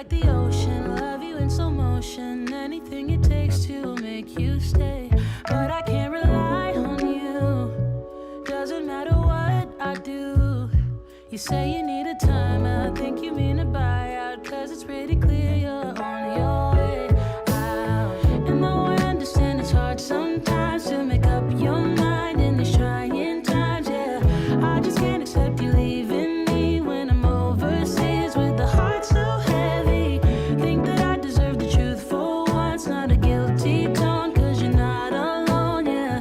like the ocean, love you in slow motion. Anything it takes to make you stay. But I can't rely on you. Doesn't matter what I do. You say you need a time, I think you mean a buyout. Cause it's pretty clear you're on your way out. And though I understand it's hard sometimes to make up your mind in these trying times, yeah, I just can't accept you leaving me when I'm overseas with the heart so heavy. Think that I deserve the truth for once, not a guilty tone, cause you're not alone, yeah.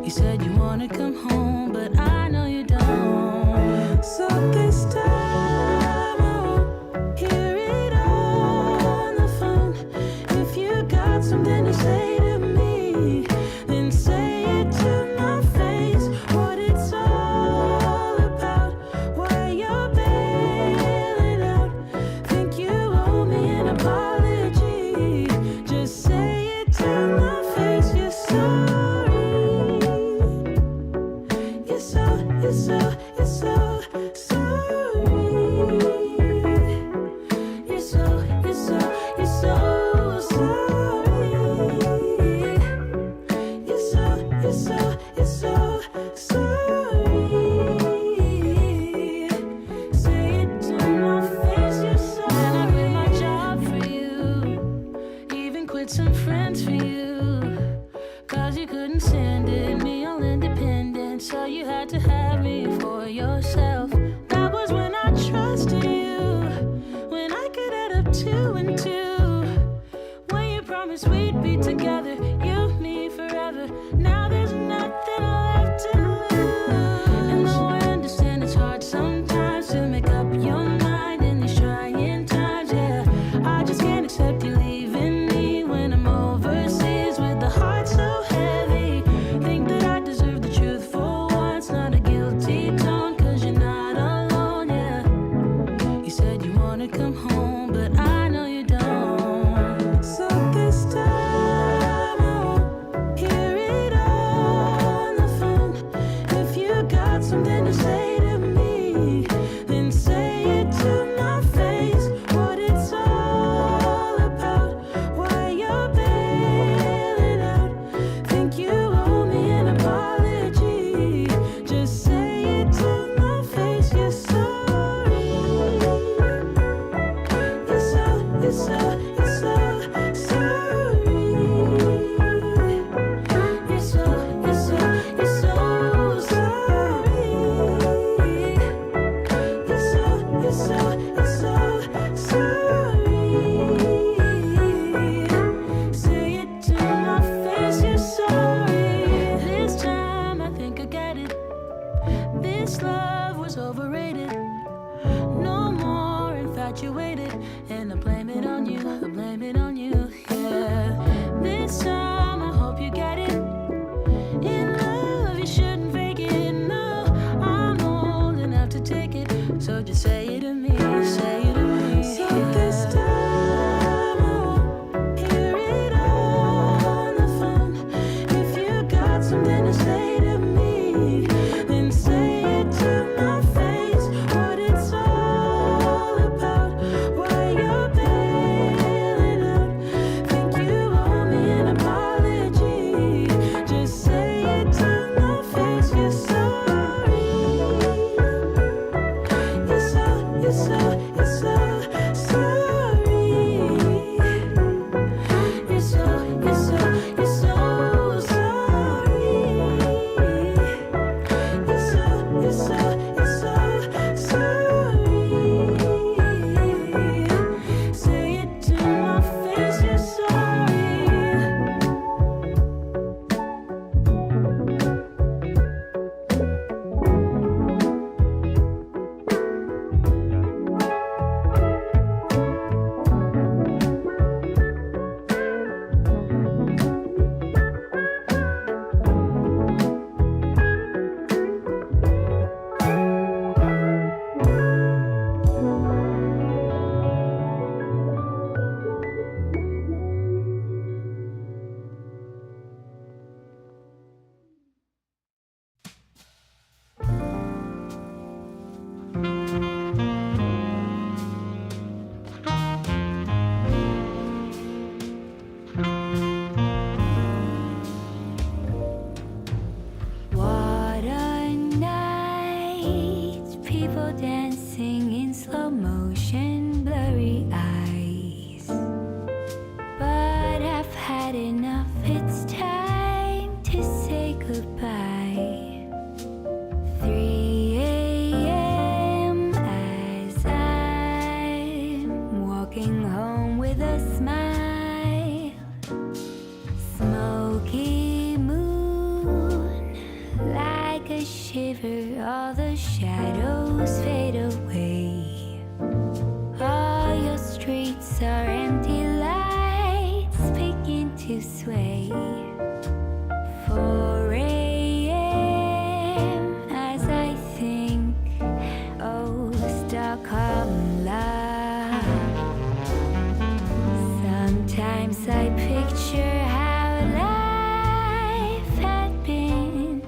You said you wanna come home, but I know you don't. So this time I won't hear it on the phone. If you got something to say to me, then say it to my face. What it's all about, why you're bailing out. Think you owe me an apology. Just say it to my face. You're sorry. You're so sorry. You're so sorry. You're so sorry. Say it to my face. You're sorry. And I quit my job for you, even quit some friends for you, cause you couldn't stand it, me all independent, so you had to have me for yourself. That was when I trusted you, when I could add up 2 and 2, when you promised we'd be together, you, me, forever. Now there's nothing left to lose. And though I understand it's hard sometimes to make up your mind in these trying times, yeah, I just can't accept you leaving me when I'm overseas with the heart so heavy. Think that I deserve the truth for once, not a guilty tone, cause you're not alone, yeah. You said you wanna come home, but I know you don't. So this time I won't hear it on the phone. If you got something to say to me, then say it to my face. What it's all about, why you're bailing out. Think you owe me an apology. Just say it to my face. You're sorry. You're so sorry. You're so sorry. Say it to my face. You're sorry. This time I think I get it. This love was overrated. No more infatuated. And I blame it on you. I blame it on you. Yeah. This time I hope you get it. In love you shouldn't fake it. No, I'm old enough to take it. So just say it to me. Say it to me. So this time I won't hear it on the phone. If you got something to say to me, then say it to my face. What it's all about, why you're bailing out. Think you owe me an apology. Just say it to my face. You're sorry. You're so slow motion, blurry eyes. But I've had enough, it's time to say goodbye. 3 a.m. as I'm walking home with a smile. Smoky moon, like a shiver, all the shadows fade away. All your streets are empty, lights begin to sway. 4 a.m. as I think, oh, Stockholm love. Sometimes I picture how life had been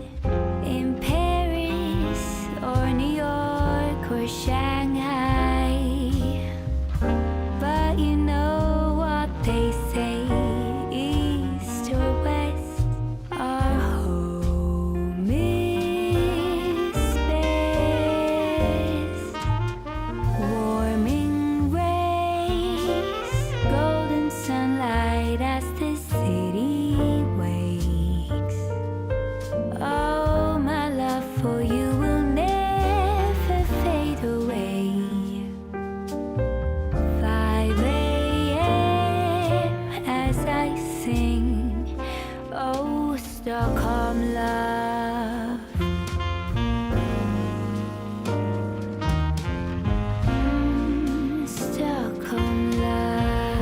in Paris or New York or Shanghai. But you know what they say, east or west, our home is best. Warming rays, golden sunlight as the city wakes. Oh, my love for you will never fade away. 5 a.m. as I sing, oh, Stockholm love. Stockholm love.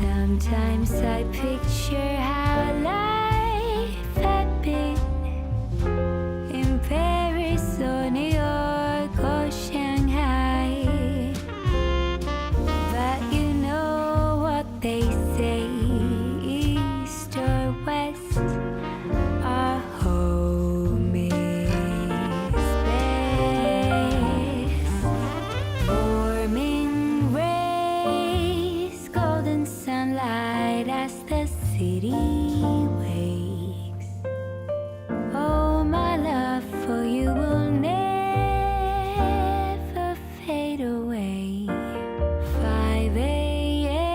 Sometimes I picture how life had been in Paris or New York or Shanghai. But you know what they say, east or west, our home is best. Warming rays, golden sunlight as the city wakes. Oh, my love for you will never fade away. 5 a.m.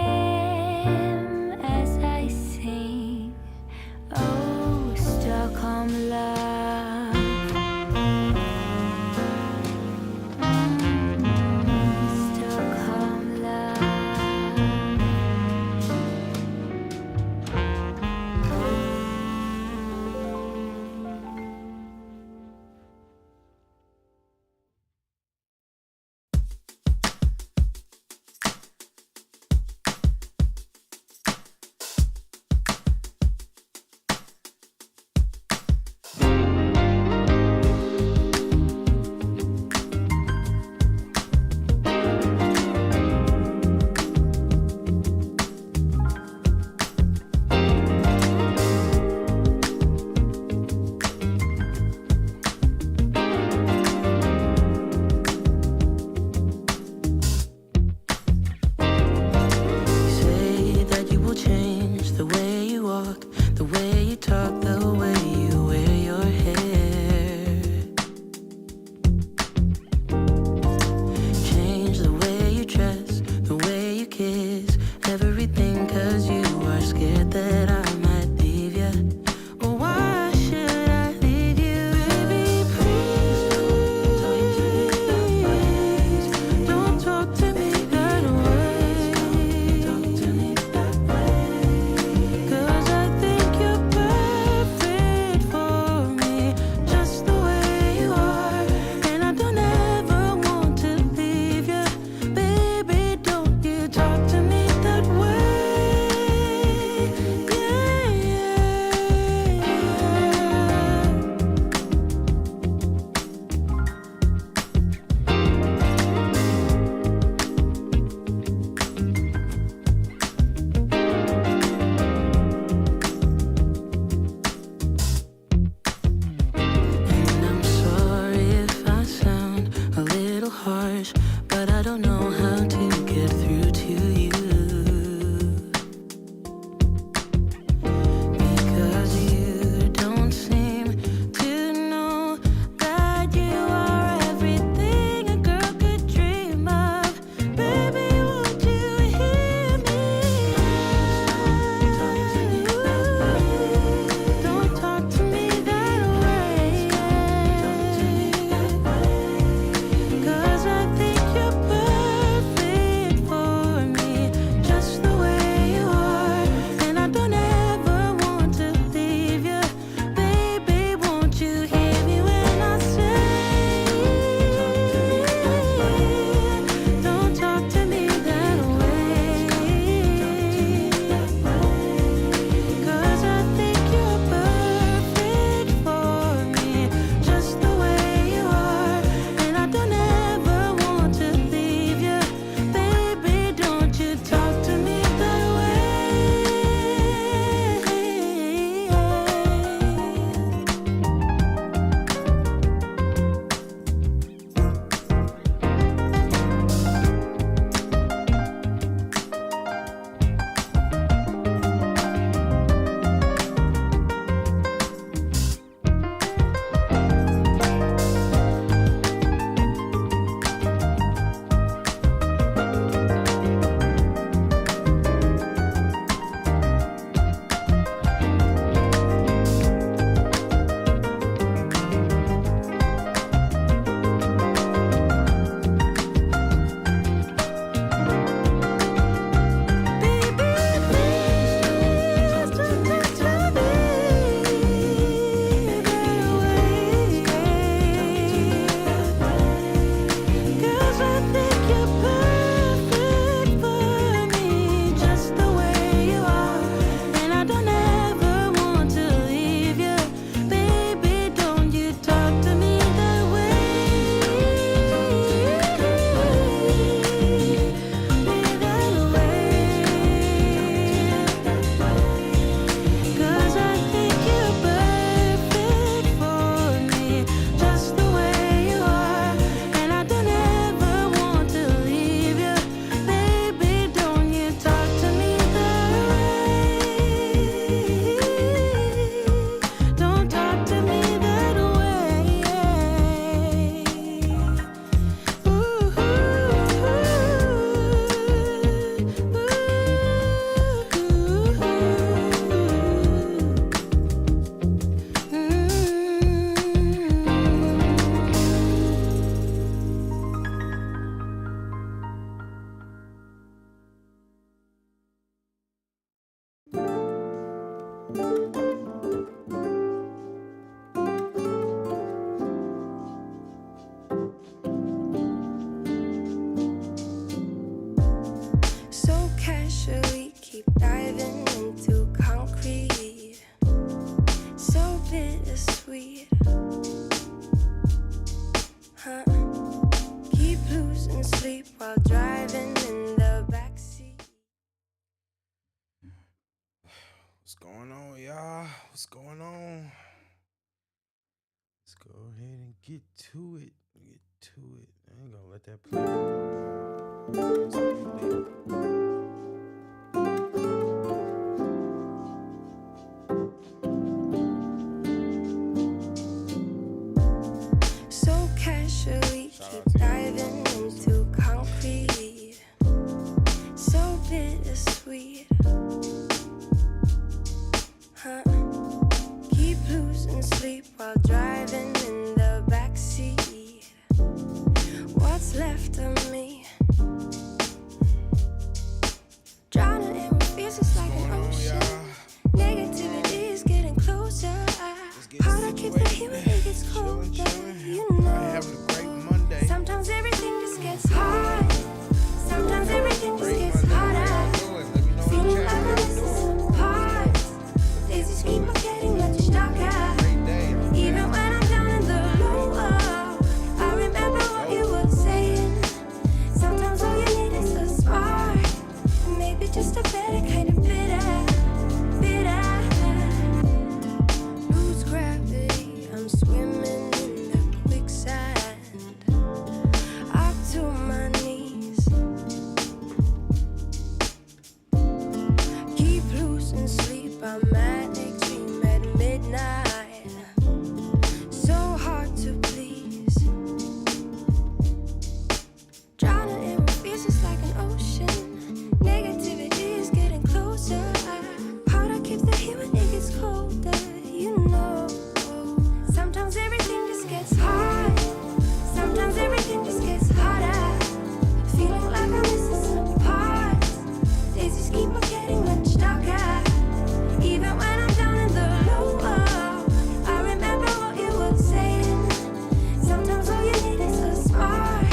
as I sing, oh, Stockholm love. Stockholm love. What's going on, y'all? What's going on? Let's go ahead and get to it. Get to it. I ain't gonna let that play. So casually keep diving into concrete. So bittersweet. Huh? Keep losing sleep while driving in the backseat. What's left of me? Drowning in what feels just like an ocean. Negativity is getting closer. Hard to keep the heat when it gets colder. You know, sometimes everything just gets hard. Sometimes everything just gets harder. Feeling like I'm missing some parts. Days just keep on getting much darker. Even when I'm down in the lower, I remember what you were saying. Sometimes all you need is a spark, and maybe just a better kind of bitter. Lose gravity, I'm swimming in the quicksand. Up to my knees. Keep losing sleep, I'm manic, dream at midnight. So hard to please. Drowning in what feels just like an ocean. Negativity is getting closer. Hard to keep the heat when it gets colder. You know, sometimes everything just gets hard. Sometimes everything just gets harder. Feeling like I'm missing some parts. Days just keep on getting much darker. Even when I'm down in the lower, I remember what you were saying. Sometimes all you need is a spark,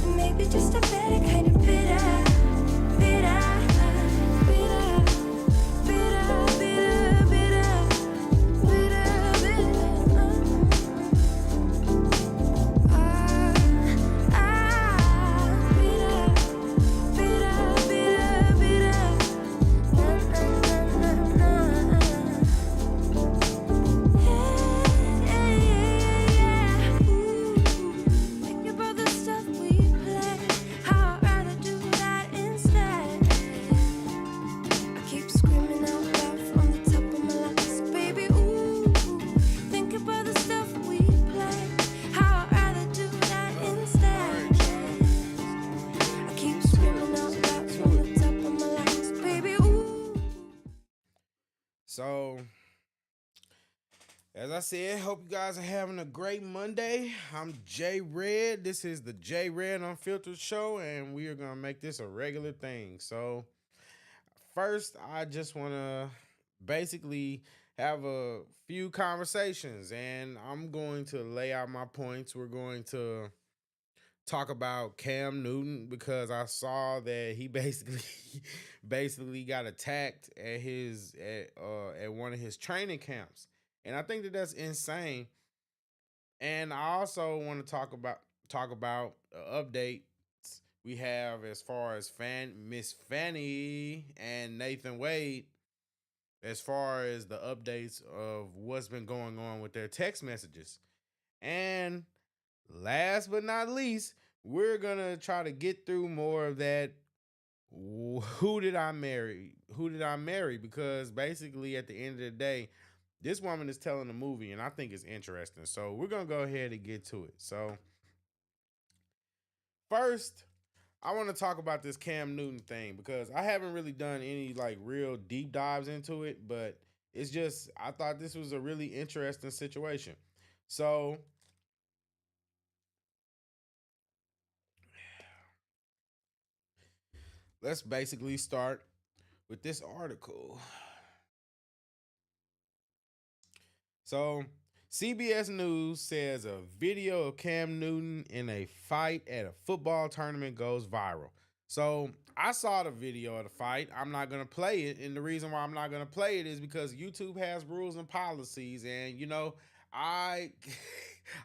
and maybe just a better kind of bitter. Bitter, bitter, bitter, bitter, bitter, bitter, think about the stuff we play. How I'd rather do that instead. I keep screaming out loud from the top of my lungs, baby. Ooh, think about the stuff we play. How I'd rather do that instead. I keep screaming out loud from the top of my lungs, baby. Ooh. So, as I said, hope you guys are having a great Monday. I'm J Red. This is the J Red Unfiltered Show, and we are going to make this a regular thing. So, first, I just want to basically have a few conversations, and I'm going to lay out my points. We're going to talk about Cam Newton because I saw that he basically got attacked at one of his training camps, and I think that that's insane. And I also want to talk about updates we have as far as Miss Fani and Nathan Wade, as far as the updates of what's been going on with their text messages. And last but not least, we're gonna try to get through more of that. Who did I marry? Who did I marry? Because basically, at the end of the day, this woman is telling a movie, and I think it's interesting. So we're gonna go ahead and get to it. So first, I want to talk about this Cam Newton thing because I haven't really done any like real deep dives into it, but it's just I thought this was a really interesting situation. So let's basically start with this article. So, CBS News says a video of Cam Newton in a fight at a football tournament goes viral. So, I saw the video of the fight. I'm not going to play it. And the reason why I'm not going to play it is because YouTube has rules and policies. And, I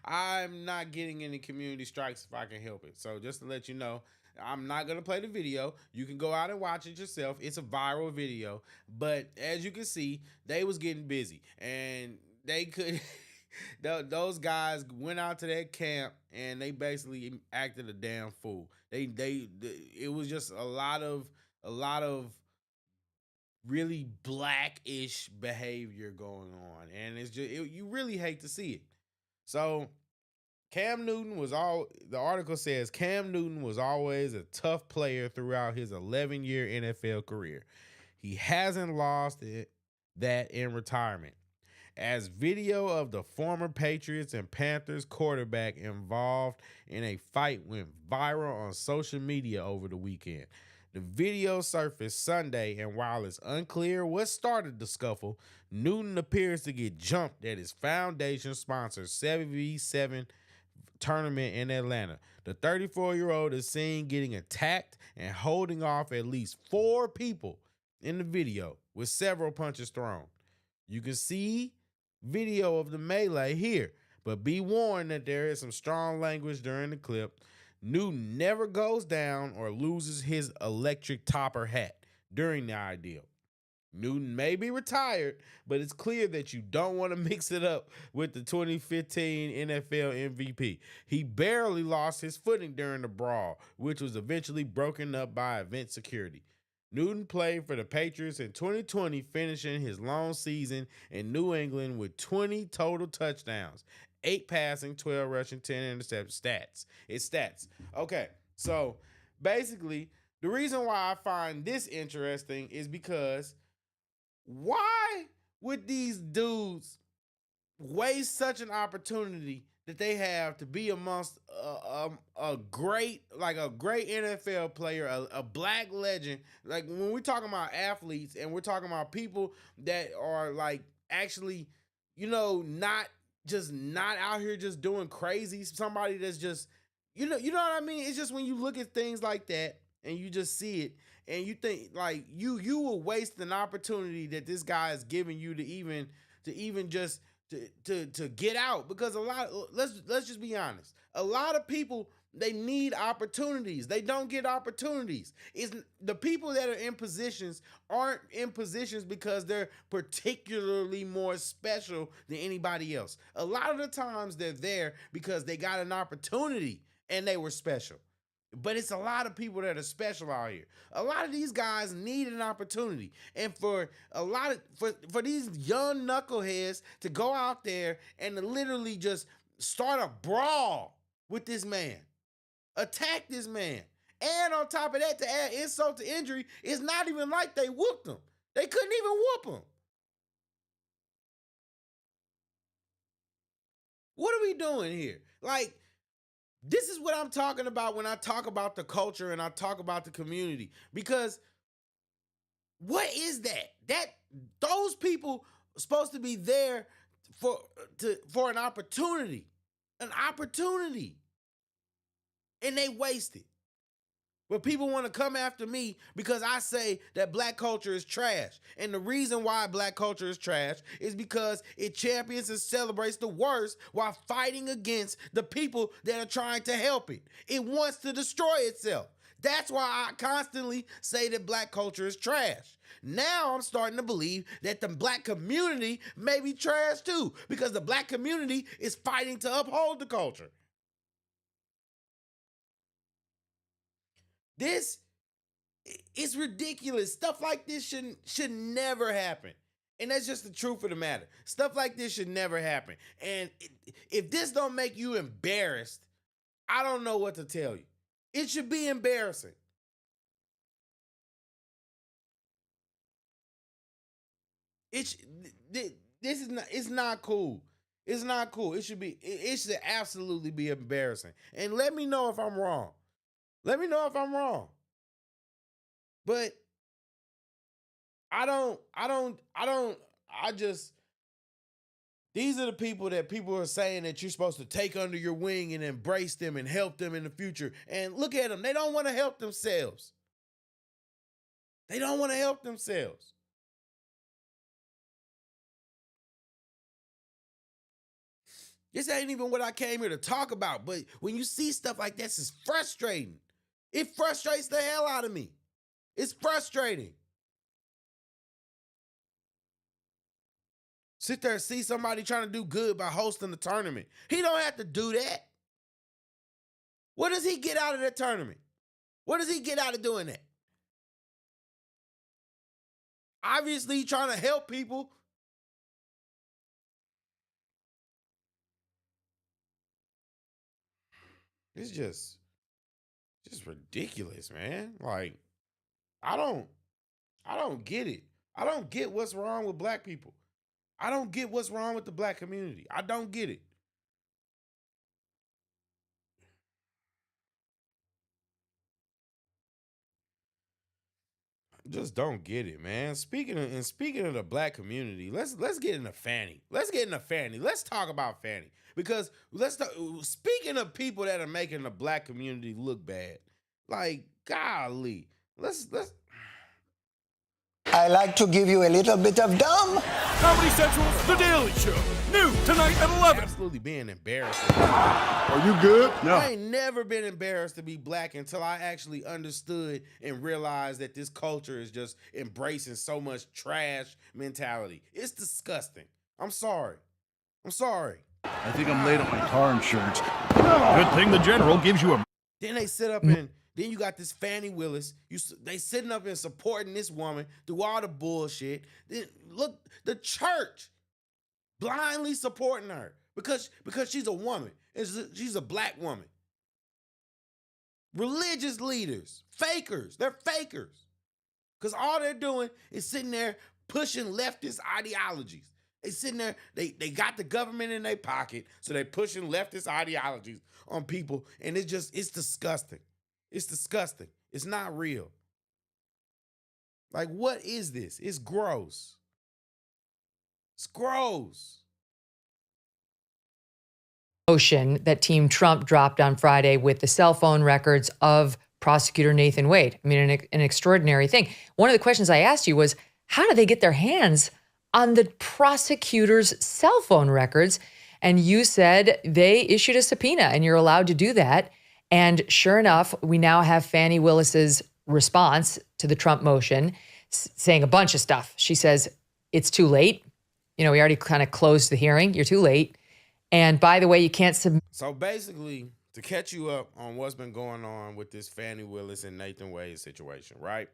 I'm not getting any community strikes if I can help it. So just to let you know, I'm not gonna play the video. You can go out and watch it yourself. It's a viral video. But as you can see, they was getting busy and they could those guys went out to that camp and they basically acted a damn fool. It was just a lot of really blackish behavior going on, and you really hate to see it. So Cam Newton was all the article says Cam Newton was always a tough player throughout his 11-year NFL career. He hasn't lost that in retirement. As video of the former Patriots and Panthers quarterback involved in a fight went viral on social media over the weekend. The video surfaced Sunday, and while it's unclear what started the scuffle, Newton appears to get jumped at his foundation-sponsored 7v7 tournament in Atlanta. The 34-year-old is seen getting attacked and holding off at least 4 people in the video, with several punches thrown. You can see video of the melee here, but be warned that there is some strong language during the clip. Newton never goes down or loses his electric topper hat during the ordeal. Newton may be retired, but it's clear that you don't want to mix it up with the 2015 NFL MVP. He barely lost his footing during the brawl, which was eventually broken up by event security. Newton played for the Patriots in 2020, finishing his long season in New England with 20 total touchdowns, 8 passing, 12 rushing, 10 interceptions. It's stats. Okay, so basically, the reason why I find this interesting is because why would these dudes waste such an opportunity that they have to be amongst a great NFL player, a black legend? Like when we're talking about athletes and we're talking about people that are like actually, not out here just doing crazy. Somebody that's just, you know what I mean? It's just when you look at things like that and you just see it and you think like you will waste an opportunity that this guy is giving you to even just to get out, because let's just be honest. A lot of people, they need opportunities. They don't get opportunities. It's the people that are in positions aren't in positions because they're particularly more special than anybody else. A lot of the times they're there because they got an opportunity and they were special. But it's a lot of people that are special out here. A lot of these guys need an opportunity. And for these young knuckleheads to go out there and to literally just start a brawl with this man, attack this man. And on top of that, to add insult to injury, it's not even like they whooped him. They couldn't even whoop him. What are we doing here? Like, this is what I'm talking about when I talk about the culture and I talk about the community. Because what is that? Those people are supposed to be there for an opportunity. An opportunity. And they waste it. But people want to come after me because I say that black culture is trash. And the reason why black culture is trash is because it champions and celebrates the worst while fighting against the people that are trying to help it. It wants to destroy itself. That's why I constantly say that black culture is trash. Now I'm starting to believe that the black community may be trash too, because the black community is fighting to uphold the culture. This is ridiculous. Stuff like this should never happen. And that's just the truth of the matter. Stuff like this should never happen. And if this don't make you embarrassed, I don't know what to tell you. It should be embarrassing. It's not cool. It's not cool. It should absolutely be embarrassing. And let me know if I'm wrong. Let me know if I'm wrong. But these are the people that people are saying that you're supposed to take under your wing and embrace them and help them in the future. And look at them. They don't want to help themselves. They don't want to help themselves. This ain't even what I came here to talk about. But when you see stuff like this, it's frustrating. It frustrates the hell out of me. It's frustrating. Sit there and see somebody trying to do good by hosting the tournament. He don't have to do that. What does he get out of that tournament? What does he get out of doing that? Obviously, he's trying to help people. It's just ridiculous, man. Like, I don't get it. I don't get what's wrong with black people. I don't get what's wrong with the black community. I don't get it. Just don't get it, man. Speaking of the black community, let's get into Fani. Let's get into Fani. Let's talk about Fani because speaking of people that are making the black community look bad, like golly, let's. I like to give you a little bit of dumb. Comedy Central's The Daily Show. New tonight at 11. Absolutely being embarrassed. Are you good? No. I ain't never been embarrassed to be black until I actually understood and realized that this culture is just embracing so much trash mentality. It's disgusting. I'm sorry. I think I'm late on my car insurance. Good thing the general gives you a... Then they sit up and then you got this Fani Willis. They sitting up and supporting this woman through all the bullshit. Then look, the church blindly supporting her because she's a woman. She's a black woman. Religious leaders, fakers. They're fakers. Because all they're doing is sitting there pushing leftist ideologies. They sitting there, they got the government in their pocket, so they pushing leftist ideologies on people, and it's disgusting. It's disgusting. It's not real. Like, what is this? It's gross. It's gross. Motion that Team Trump dropped on Friday with the cell phone records of prosecutor Nathan Wade. I mean, an extraordinary thing. One of the questions I asked you was, how do they get their hands on the prosecutor's cell phone records? And you said they issued a subpoena and you're allowed to do that. And sure enough, we now have Fani Willis's response to the Trump motion saying a bunch of stuff. She says, it's too late. We already kind of closed the hearing. You're too late. And by the way, you can't submit. So basically, to catch you up on what's been going on with this Fani Willis and Nathan Wade situation, right?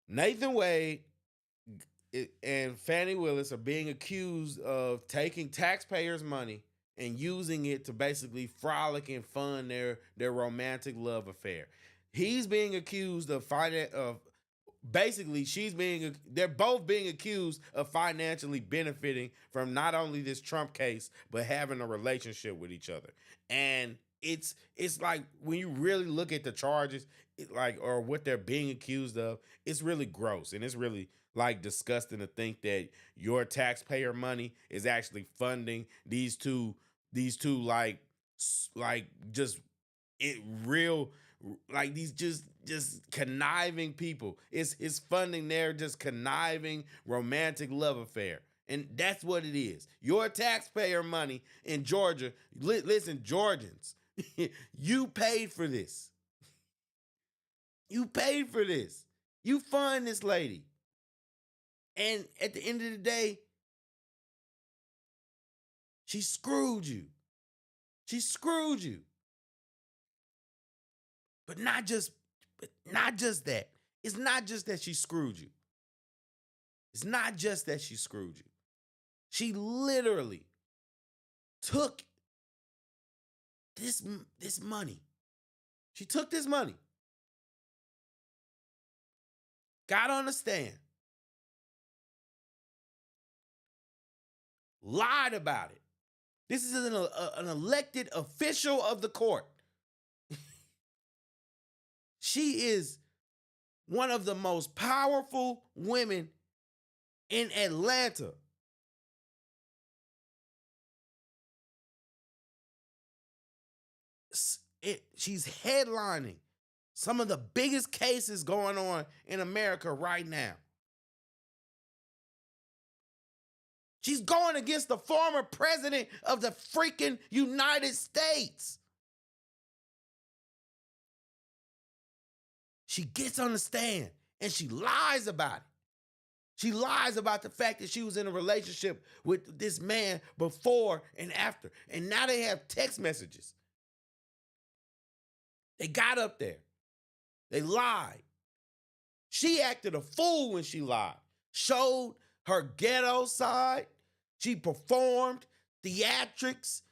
Nathan Wade and Fani Willis are being accused of taking taxpayers' money and using it to basically frolic and fund their romantic love affair. He's being accused of they're both being accused of financially benefiting from not only this Trump case, but having a relationship with each other. And it's like, when you really look at the charges, or what they're being accused of, it's really gross. And it's really like disgusting to think that your taxpayer money is actually funding these two like just these just conniving people. It's funding their just conniving romantic love affair. And that's what it is. Your taxpayer money in Georgia. Listen, Georgians, you paid for this. You paid for this. You fund this lady. And at the end of the day, she screwed you. She screwed you. But not just that. It's not just that she screwed you. It's not just that she screwed you. She literally took this money. She took this money. Got on the stand. Lied about it. This is an elected official of the court. She is one of the most powerful women in Atlanta. She's headlining some of the biggest cases going on in America right now. She's going against the former president of the freaking United States. she gets on the stand and she lies about it. She lies about the fact that she was in a relationship with this man before and after. And now they have text messages. They got up there. They lied. She acted a fool when she lied. Showed her ghetto side. She performed theatrics,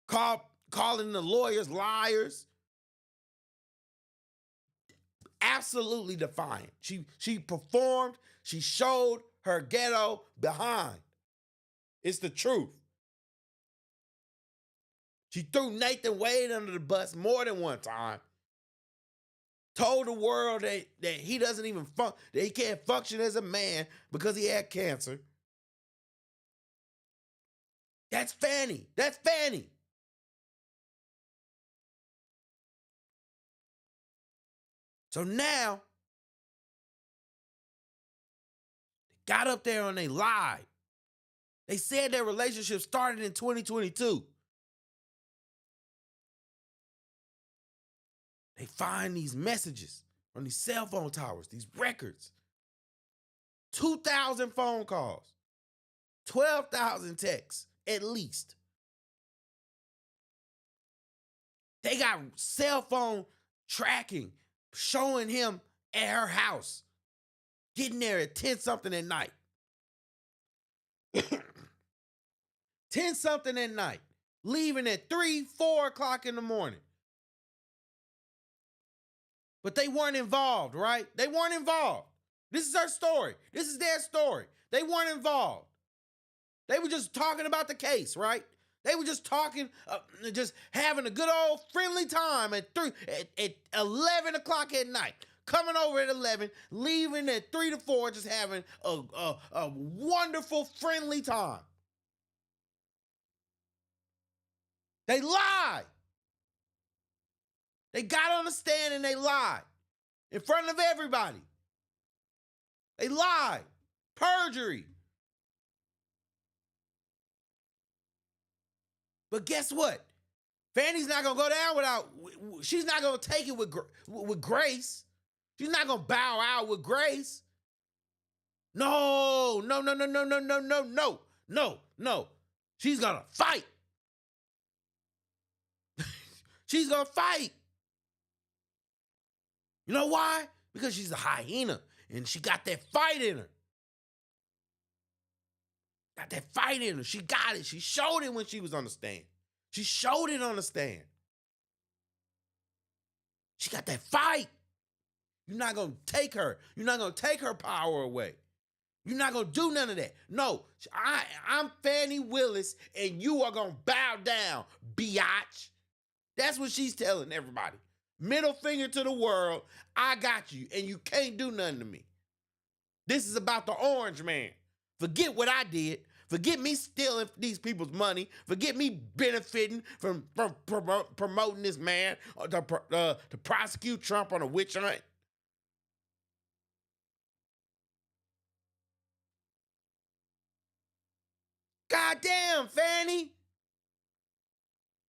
calling the lawyers liars. Absolutely defiant. She performed, she showed her ghetto behind. It's the truth. She threw Nathan Wade under the bus more than one time. Told the world that he doesn't even that he can't function as a man because he had cancer. That's Fani. That's Fani. So now, they got up there and they lied. They said their relationship started in 2022. They find these messages on these cell phone towers, these records. 2,000 phone calls, 12,000 texts, at least. They got cell phone tracking showing him at her house, getting there at 10-something at night. 10-something at night, leaving at 3, 4 o'clock in the morning. But they weren't involved, right? They weren't involved. This is her story. This is their story. They weren't involved. They were just talking about the case, right? They were just talking, just having a good old friendly time at 11 o'clock at night. Coming over at 11, leaving at 3 to 4, just having a wonderful, friendly time. They lied. They got on the stand and they lied in front of everybody. They lied. Perjury. But guess what? Fani's not going to go down without, she's not going to take it with grace. She's not going to bow out with grace. No. She's going to fight. She's going to fight. You know why? Because she's a hyena and she got that fight in her. Got that fight in her. She got it. She showed it when she was on the stand. She showed it on the stand. She got that fight. You're not going to take her. You're not going to take her power away. You're not going to do none of that. No, I'm Fani Willis and you are going to bow down, biatch. That's what she's telling everybody. Middle finger to the world. I got you and you can't do nothing to me. This is about the orange man. Forget what I did. Forget me stealing these people's money. Forget me benefiting from promoting this man to prosecute Trump on a witch hunt. Goddamn, Fani.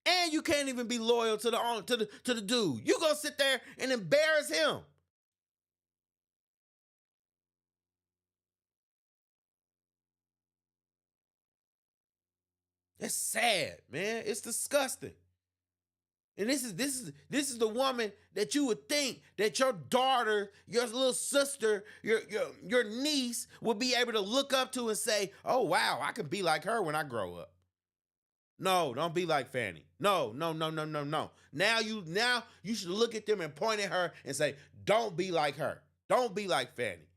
And you can't even be loyal to the dude. You gonna sit there and embarrass him. It's sad, man. It's disgusting. And this is the woman that you would think that your daughter, your little sister, your niece would be able to look up to and say, "Oh wow, I can be like her when I grow up." No, don't be like Fani. No. Now you should look at them and point at her and say, "Don't be like her. Don't be like Fani."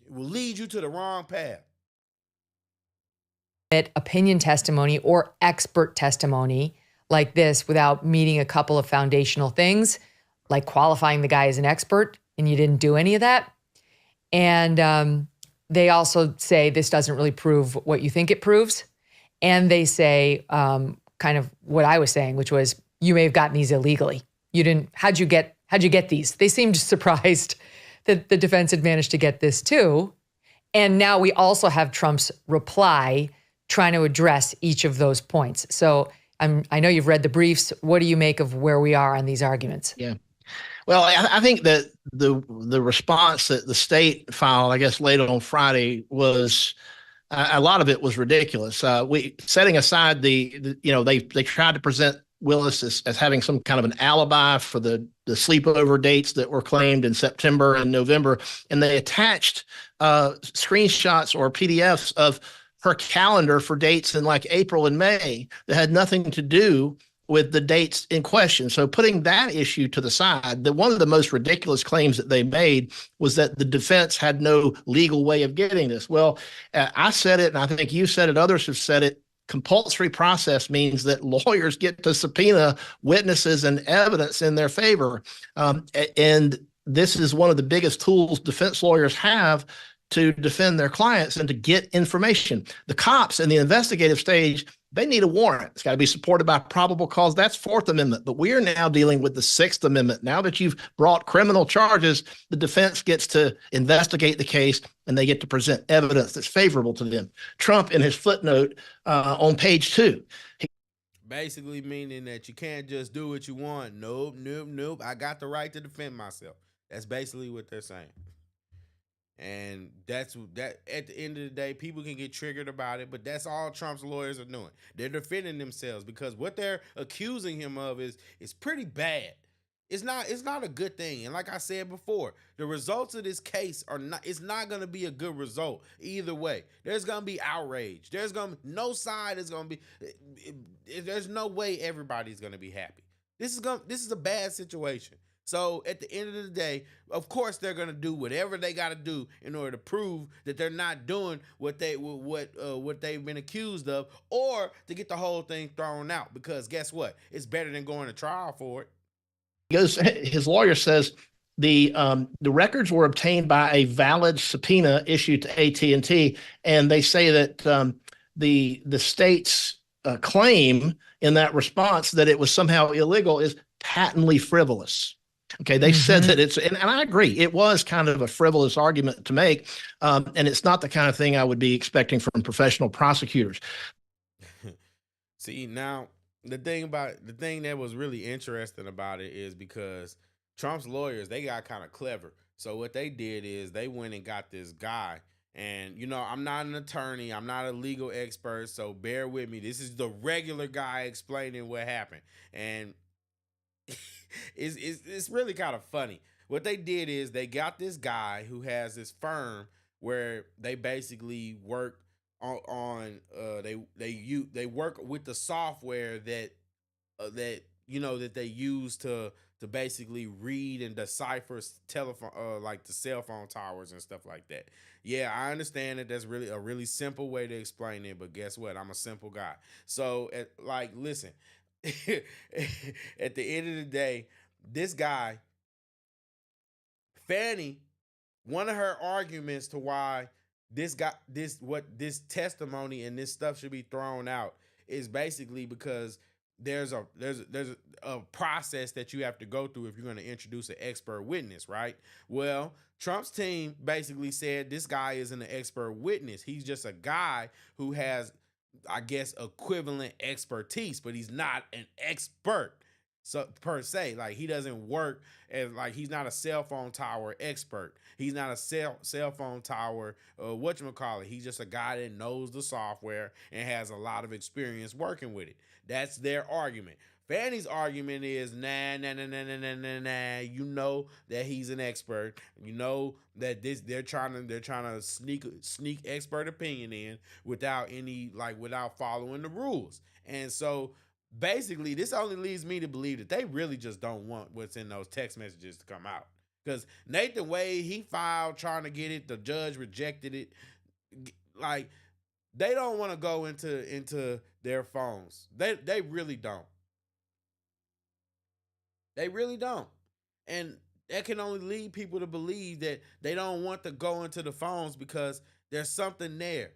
It will lead you to the wrong path. Opinion testimony or expert testimony like this without meeting a couple of foundational things, like qualifying the guy as an expert, and you didn't do any of that. And they also say this doesn't really prove what you think it proves. And they say kind of what I was saying, which was you may have gotten these illegally. You didn't. How'd you get these? They seemed surprised that the defense had managed to get this too. And now we also have Trump's reply trying to address each of those points. So I know you've read the briefs. What do you make of where we are on these arguments? Yeah. Well, I think that the response that the state filed, I guess, late on Friday was a lot of it was ridiculous. We setting aside they tried to present Willis as having some kind of an alibi for the sleepover dates that were claimed in September and November, and they attached screenshots or PDFs of her calendar for dates in like April and May that had nothing to do with the dates in question. So putting that issue to the side, one of the most ridiculous claims that they made was that the defense had no legal way of getting this. Well, I said it, and I think you said it, others have said it. Compulsory process means that lawyers get to subpoena witnesses and evidence in their favor. And this is one of the biggest tools defense lawyers have to defend their clients and to get information. The cops in the investigative stage, they need a warrant. It's got to be supported by probable cause. That's Fourth Amendment. But we are now dealing with the Sixth Amendment. Now that you've brought criminal charges, the defense gets to investigate the case and they get to present evidence that's favorable to them. Trump, in his footnote on page 2, Basically meaning that you can't just do what you want. Nope, nope, nope. I got the right to defend myself. That's basically what they're saying. And that's that. At the end of the day, people can get triggered about it, but that's all Trump's lawyers are doing. They're defending themselves because what they're accusing him of is pretty bad. It's not a good thing. And like I said before, the results of this case are not. It's not going to be a good result either way. There's going to be outrage. There's going to no side is going to be. There's no way everybody's going to be happy. This is a bad situation. So at the end of the day, of course they're gonna do whatever they got to do in order to prove that they're not doing what they've been accused of, or to get the whole thing thrown out. Because guess what? It's better than going to trial for it. His lawyer says the records were obtained by a valid subpoena issued to AT&T, and they say that the state's claim in that response that it was somehow illegal is patently frivolous. Okay, they said that it's, and I agree, it was kind of a frivolous argument to make, and it's not the kind of thing I would be expecting from professional prosecutors. See, now the thing that was really interesting about it is because Trump's lawyers, they got kind of clever. So what they did is they went and got this guy. And, I'm not an attorney. I'm not a legal expert. So bear with me. This is the regular guy explaining what happened. And it's really kind of funny. What they did is they got this guy who has this firm where they basically work they work with the software that they use to basically read and decipher telephone like the cell phone towers and stuff like that. Yeah, I understand that that's really a really simple way to explain it, but guess what? I'm a simple guy. So listen, at the end of the day, this guy, Fani, one of her arguments to why this testimony and this stuff should be thrown out is basically because there's a process that you have to go through if you're going to introduce an expert witness, right? Well, Trump's team basically said this guy isn't an expert witness. He's just a guy who has, I guess, equivalent expertise, but he's not an expert. So per se, like he doesn't work as he's not a cell phone tower expert. He's not a cell phone tower whatchamacallit. He's just a guy that knows the software and has a lot of experience working with it. That's their argument. Fani's argument is nah. You know that he's an expert. You know that they're trying to sneak expert opinion in without following the rules. And so basically, this only leads me to believe that they really just don't want what's in those text messages to come out. Because Nathan Wade, he filed trying to get it. The judge rejected it. Like, they don't want to go into their phones. They really don't. They really don't. And that can only lead people to believe that they don't want to go into the phones because there's something there.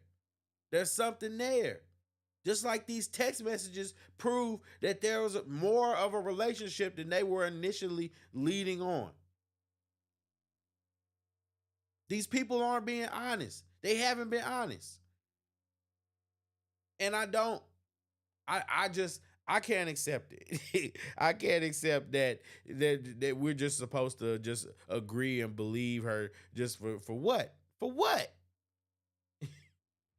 There's something there. Just like these text messages prove that there was more of a relationship than they were initially leading on. These people aren't being honest. They haven't been honest. And I I can't accept it. I can't accept that we're just supposed to just agree and believe her just for what? For what?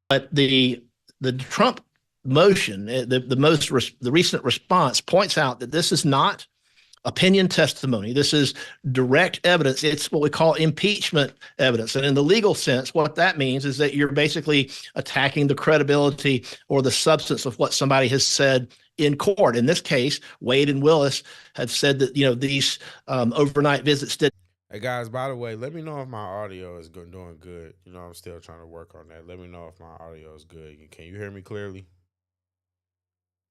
But the Trump motion, the recent response points out that this is not opinion testimony. This is direct evidence. It's what we call impeachment evidence. And in the legal sense, what that means is that you're basically attacking the credibility or the substance of what somebody has said in court. In this case, Wade and Willis have said that, these overnight visits did. Hey guys, by the way, let me know if my audio is doing good. I'm still trying to work on that. Let me know if my audio is good. Can you hear me clearly?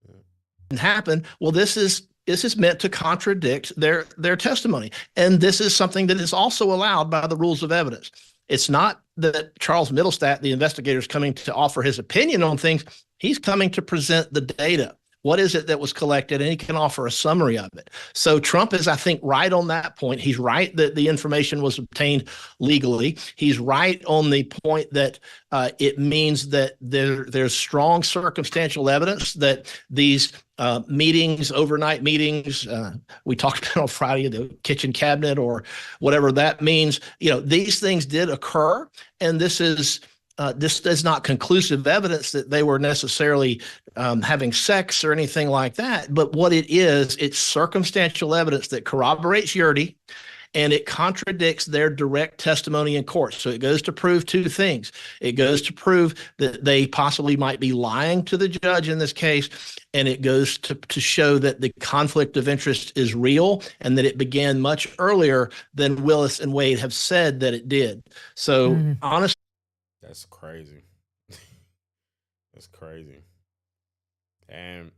Yeah. Happen. Well, this is meant to contradict their testimony. And this is something that is also allowed by the rules of evidence. It's not that Charles Middlestat, the investigator, is coming to offer his opinion on things. He's coming to present the data. What is it that was collected? And he can offer a summary of it. So Trump is, I think, right on that point. He's right that the information was obtained legally. He's right on the point that it means that there's strong circumstantial evidence that these meetings, overnight meetings, we talked about on Friday, the kitchen cabinet or whatever that means, these things did occur. And this is not conclusive evidence that they were necessarily having sex or anything like that. But what it is, it's circumstantial evidence that corroborates Yurdi, and it contradicts their direct testimony in court. So it goes to prove two things. It goes to prove that they possibly might be lying to the judge in this case, and it goes to show that the conflict of interest is real and that it began much earlier than Willis and Wade have said that it did. So honestly, that's crazy. That's crazy. And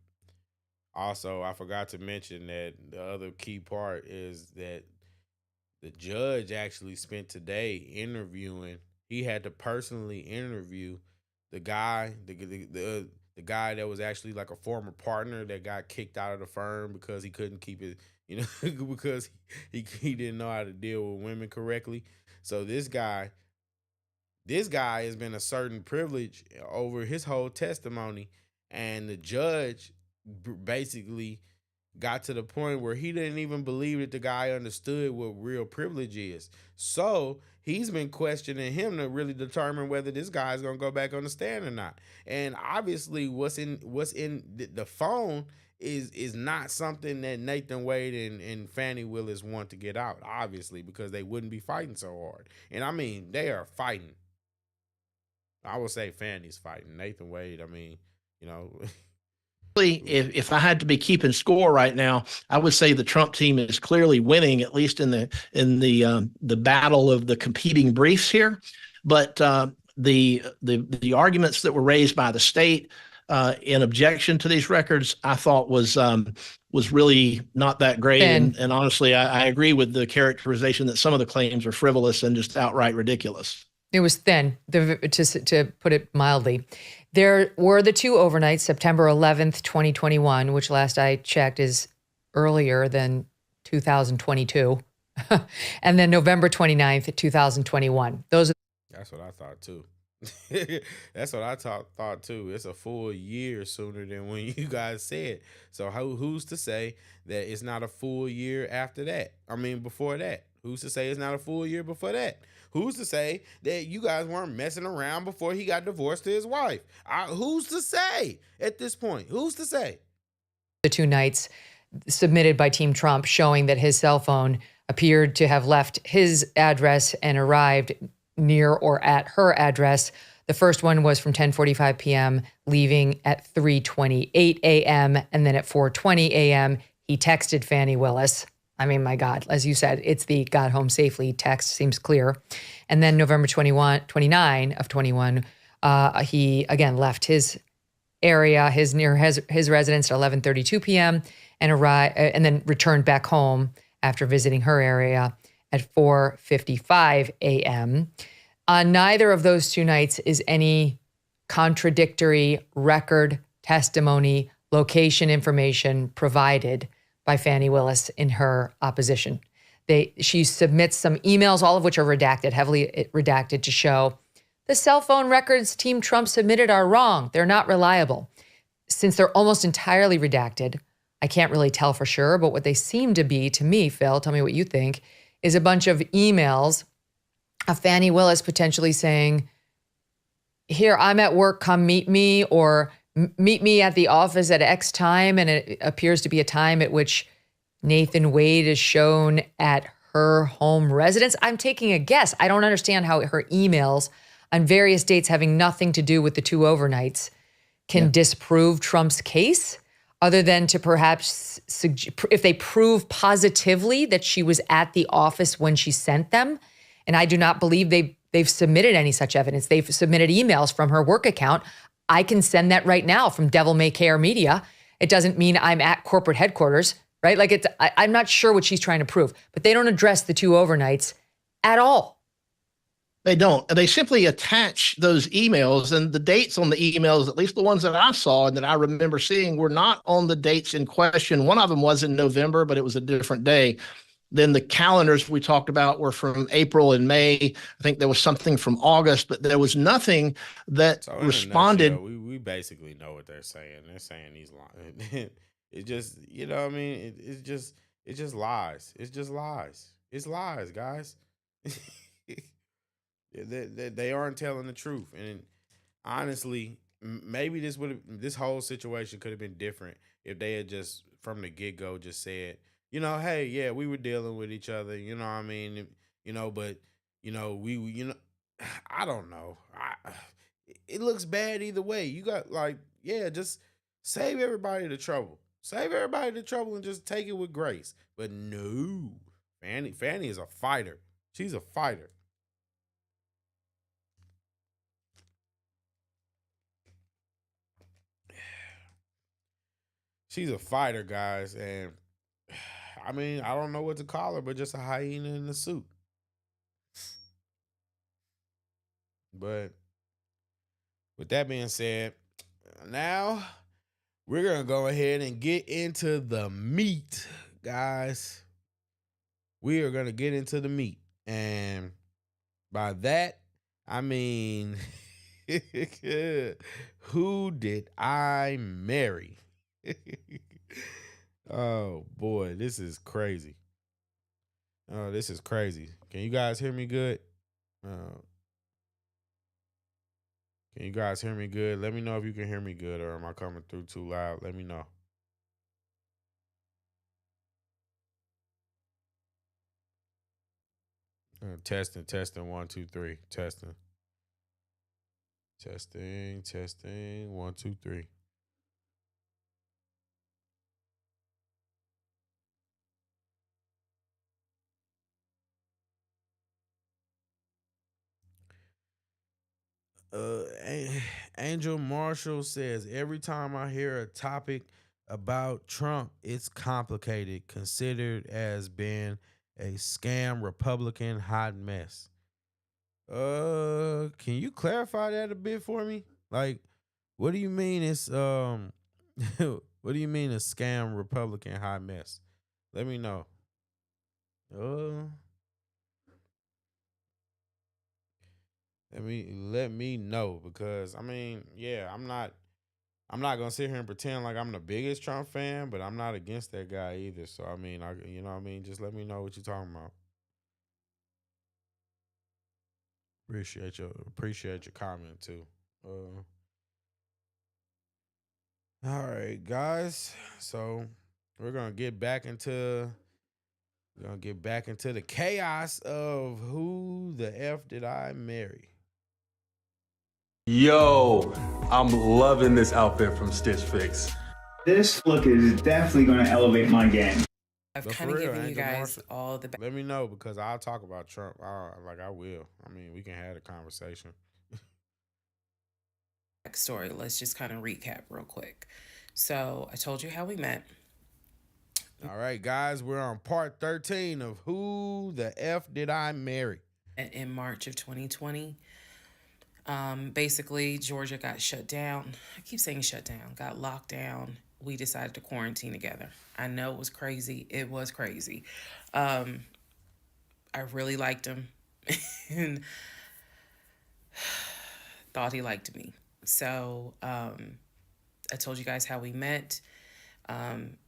also, I forgot to mention that the other key part is that the judge actually spent today interviewing. He had to personally interview the guy, the guy that was actually like a former partner that got kicked out of the firm because he couldn't keep it, because he didn't know how to deal with women correctly. So this guy has been asserting privilege over his whole testimony, and the judge basically got to the point where he didn't even believe that the guy understood what real privilege is. So he's been questioning him to really determine whether this guy is going to go back on the stand or not. And obviously what's in the phone is not something that Nathan Wade and Fani Willis want to get out, obviously, because they wouldn't be fighting so hard. And I mean, they are fighting. I would say Fanny's fighting. Nathan Wade, if I had to be keeping score right now, I would say the Trump team is clearly winning, at least in the battle of the competing briefs here. But the arguments that were raised by the state in objection to these records, I thought was really not that great. And honestly, I agree with the characterization that some of the claims are frivolous and just outright ridiculous. It was thin, to put it mildly. There were the two overnights, September 11th, 2021, which last I checked is earlier than 2022, and then November 29th, 2021. That's what I thought too. That's what I thought too. It's a full year sooner than when you guys said. So who's to say that it's not a full year after that? I mean, before that. Who's to say it's not a full year before that? Who's to say that you guys weren't messing around before he got divorced to his wife? Who's to say at this point? Who's to say? The two nights submitted by Team Trump showing that his cell phone appeared to have left his address and arrived near or at her address. The first one was from 10:45 p.m., leaving at 3:28 a.m., and then at 4:20 a.m., he texted Fani Willis. I mean, my God, as you said, it's the got home safely text, seems clear. And then November 29 of 21, he again left his area, his residence at 11:32 p.m. and then returned back home after visiting her area at 4:55 a.m. On neither of those two nights is any contradictory record, testimony, location information provided by Fani Willis in her opposition. She submits some emails, all of which are redacted, heavily redacted, to show the cell phone records Team Trump submitted are wrong. They're not reliable. since they're almost entirely redacted, I can't really tell for sure, but what they seem to be to me, Phil, tell me what you think, is a bunch of emails of Fani Willis potentially saying, here, I'm at work, come meet me, or meet me at the office at X time. And it appears to be a time at which Nathan Wade is shown at her home residence. I'm taking a guess. I don't understand how her emails on various dates having nothing to do with the 2 overnights can disprove Trump's case, other than to perhaps, if they prove positively that she was at the office when she sent them. And I do not believe they've submitted any such evidence. They've submitted emails from her work account. I can send that right now from Devil May Care Media. It doesn't mean I'm at corporate headquarters, right? Like I'm not sure what she's trying to prove, but they don't address the 2 overnights at all. They don't. They simply attach those emails, and the dates on the emails, at least the ones that I saw and that I remember seeing, were not on the dates in question. One of them was in November, but it was a different day. Then the calendars we talked about were from April and May. I think there was something from August, but there was nothing that responded. We basically know what they're saying. They're saying these lines. It just, you know what I mean? It's just lies. It's just lies. It's lies, guys. They aren't telling the truth. And honestly, maybe this whole situation could have been different if they had just from the get-go just said, you know, hey, yeah, we were dealing with each other, you know what I mean? You know, but you know, I don't know. It looks bad either way. You got just save everybody the trouble. Save everybody the trouble and just take it with grace. But no. Fani is a fighter. She's a fighter. She's a fighter, guys, and I mean, I don't know what to call her, but just a hyena in a suit. But with that being said, now we're going to go ahead and get into the meat, guys. We are going to get into the meat. And by that, I mean, who did I marry? Oh boy, this is crazy. Oh, this is crazy. Can you guys hear me good? Can you guys hear me good? Let me know if you can hear me good, or am I coming through too loud? Let me know. Testing 1 2 3. Testing 1 2 3. Angel Marshall says, every time I hear a topic about Trump, it's complicated, considered as being a scam Republican hot mess. Can you clarify that a bit for me? Like, what do you mean it's what do you mean a scam Republican hot mess? Let me know. Let me know, because I mean, yeah, I'm not gonna sit here and pretend like I'm the biggest Trump fan, but I'm not against that guy either. So I mean, you know what I mean? Just let me know what you're talking about. Appreciate your comment too. All right, guys. So we're gonna get back into the chaos of who the F did I marry. Yo, I'm loving this outfit from Stitch Fix. This look is definitely going to elevate my game. I've kind of given you guys all the... Let me know, because I'll talk about Trump. I will. I mean, we can have a conversation. Backstory. Let's just kind of recap real quick. So I told you how we met. All right, guys, we're on part 13 of Who the F Did I Marry? In March of 2020. Basically, Georgia got shut down. I keep saying shut down. Got locked down. We decided to quarantine together. I know it was crazy. It was crazy. I really liked him and thought he liked me. So I told you guys how we met.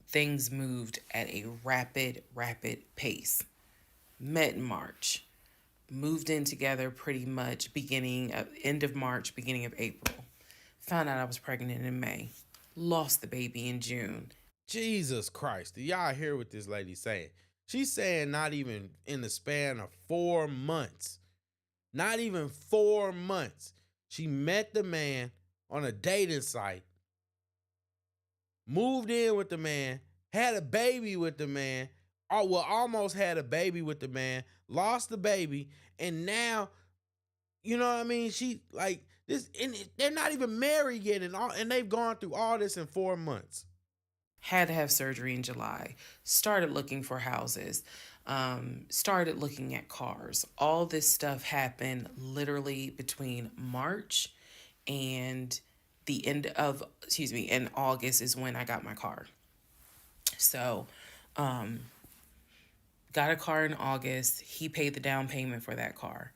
Things moved at a rapid pace. Met in March. Moved in together pretty much end of March, beginning of April. Found out I was pregnant in May. Lost the baby in June. Jesus Christ. Do y'all hear what this lady's saying? She's saying not even in the span of 4 months. Not even 4 months. She met the man on a dating site, moved in with the man, had a baby with the man, almost had a baby with the man, lost the baby, and now, you know what I mean? She like this, and they're not even married yet, and they've gone through all this in 4 months. Had to have surgery in July. Started looking for houses. Started looking at cars. All this stuff happened literally between March and the end of, in August is when I got my car. So, got a car in August. He paid the down payment for that car,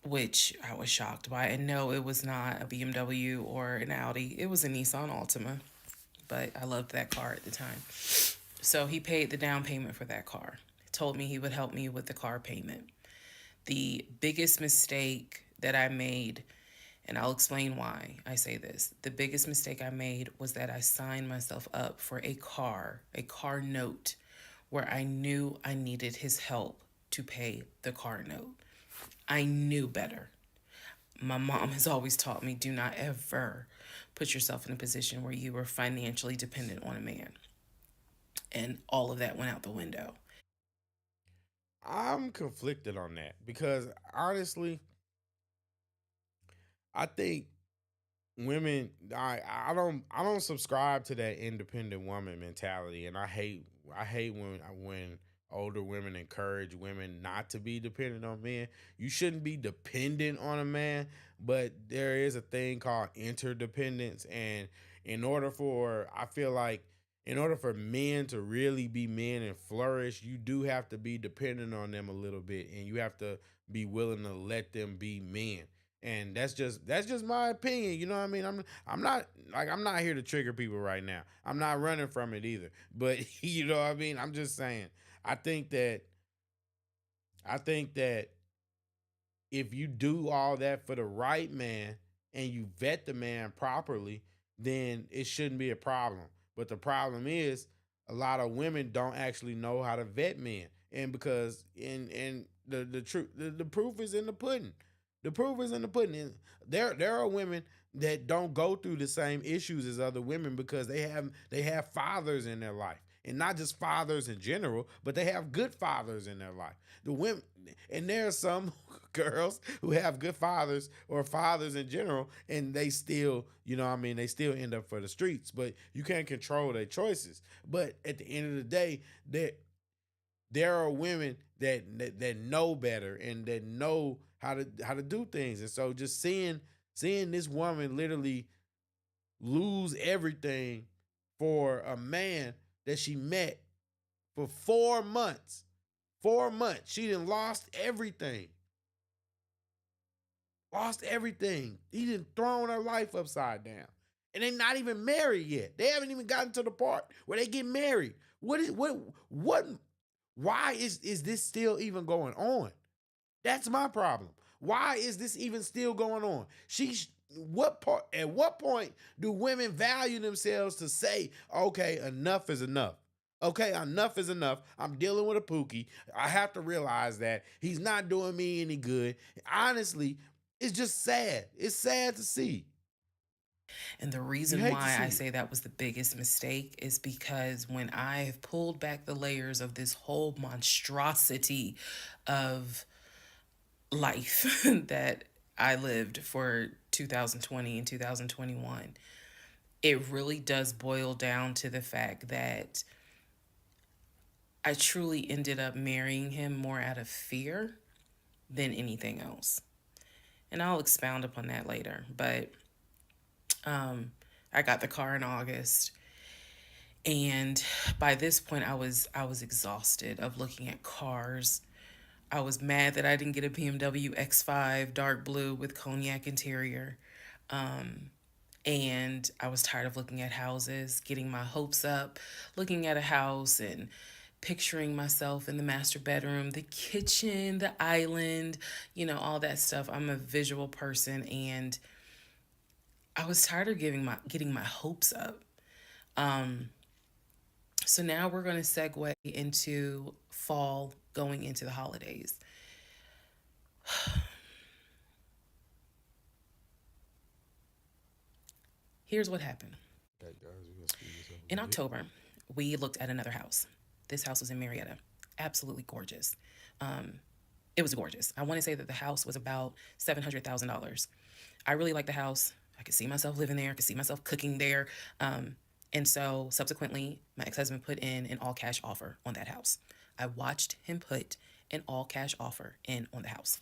which I was shocked by. And no, it was not a BMW or an Audi. It was a Nissan Altima, but I loved that car at the time. So he paid the down payment for that car. Told me he would help me with the car payment. The biggest mistake that I made, and I'll explain why I say this. The biggest mistake I made was that I signed myself up for a car note, where I knew I needed his help to pay the car note. I knew better. My mom has always taught me, do not ever put yourself in a position where you are financially dependent on a man. And all of that went out the window. I'm conflicted on that because honestly, I think women, I don't subscribe to that independent woman mentality, and I hate when older women encourage women not to be dependent on men. You shouldn't be dependent on a man, but there is a thing called interdependence, and I feel like in order for men to really be men and flourish, you do have to be dependent on them a little bit, and you have to be willing to let them be men. And that's just my opinion. You know what I mean? I'm not here to trigger people right now. I'm not running from it either. But you know what I mean? I'm just saying. I think that if you do all that for the right man and you vet the man properly, then it shouldn't be a problem. But the problem is a lot of women don't actually know how to vet men. And because the proof is in the pudding. The proof is in the pudding. And there are women that don't go through the same issues as other women because they have fathers in their life. And not just fathers in general, but they have good fathers in their life. The women, and there are some girls who have good fathers or fathers in general, and they still, they still end up for the streets. But you can't control their choices. But at the end of the day, there are women that know better and that know how to do things. And so just seeing this woman literally lose everything for a man that she met for 4 months. 4 months. She done lost everything. Lost everything. He done thrown her life upside down. And they're not even married yet. They haven't even gotten to the part where they get married. Why is this still even going on? That's my problem. Why is this even still going on? At what point do women value themselves to say, okay, enough is enough? Okay, enough is enough. I'm dealing with a pookie. I have to realize that he's not doing me any good. Honestly, it's just sad. It's sad to see. And the reason why I say that was the biggest mistake is because when I have pulled back the layers of this whole monstrosity of life that I lived for 2020 and 2021, it really does boil down to the fact that I truly ended up marrying him more out of fear than anything else. And I'll expound upon that later. But I got the car in August. And by this point, I was exhausted of looking at cars. I was mad that I didn't get a BMW X5 dark blue with cognac interior. And I was tired of looking at houses, getting my hopes up, looking at a house and picturing myself in the master bedroom, the kitchen, the island, all that stuff. I'm a visual person, and I was tired of getting my hopes up. So now we're going to segue into fall, going into the holidays. Here's what happened. In October, we looked at another house. This house was in Marietta. Absolutely gorgeous. It was gorgeous. I want to say that the house was about $700,000. I really liked the house. I could see myself living there. I could see myself cooking there. And so subsequently, my ex-husband put in an all-cash offer on that house. I watched him put an all-cash offer in on the house.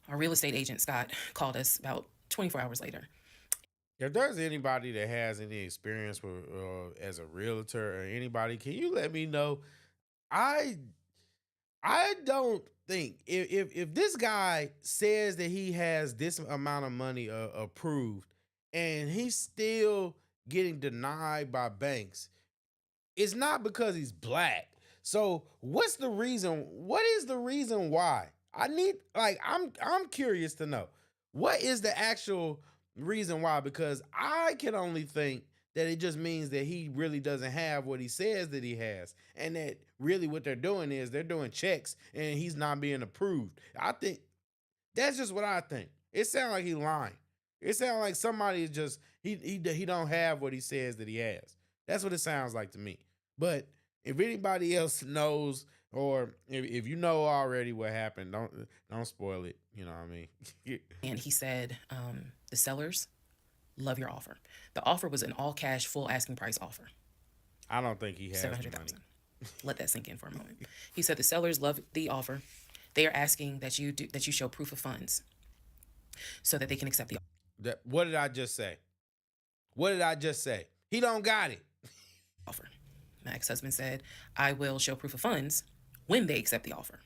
Our real estate agent, Scott, called us about 24 hours later. If there's anybody that has any experience with as a realtor or anybody, can you let me know? I don't think if this guy says that he has this amount of money approved and he's still getting denied by banks, it's not because he's black. So what's the reason? What is the reason why? I'm curious to know. What is the actual reason why? Because I can only think that it just means that he really doesn't have what he says that he has. And that really what they're doing is they're doing checks and he's not being approved. I think that's just what I think. It sounds like he's lying. It sounds like somebody is just, he don't have what he says that he has. That's what it sounds like to me. But if anybody else knows, or if you know already what happened, don't spoil it. You know what I mean? And he said, the sellers love your offer. The offer was an all cash, full asking price offer. I don't think he has $700,000. Let that sink in for a moment. He said the sellers love the offer. They are asking that you show proof of funds so that they can accept the offer. What did I just say? What did I just say? He don't got it. Offer. My ex-husband said, I will show proof of funds when they accept the offer.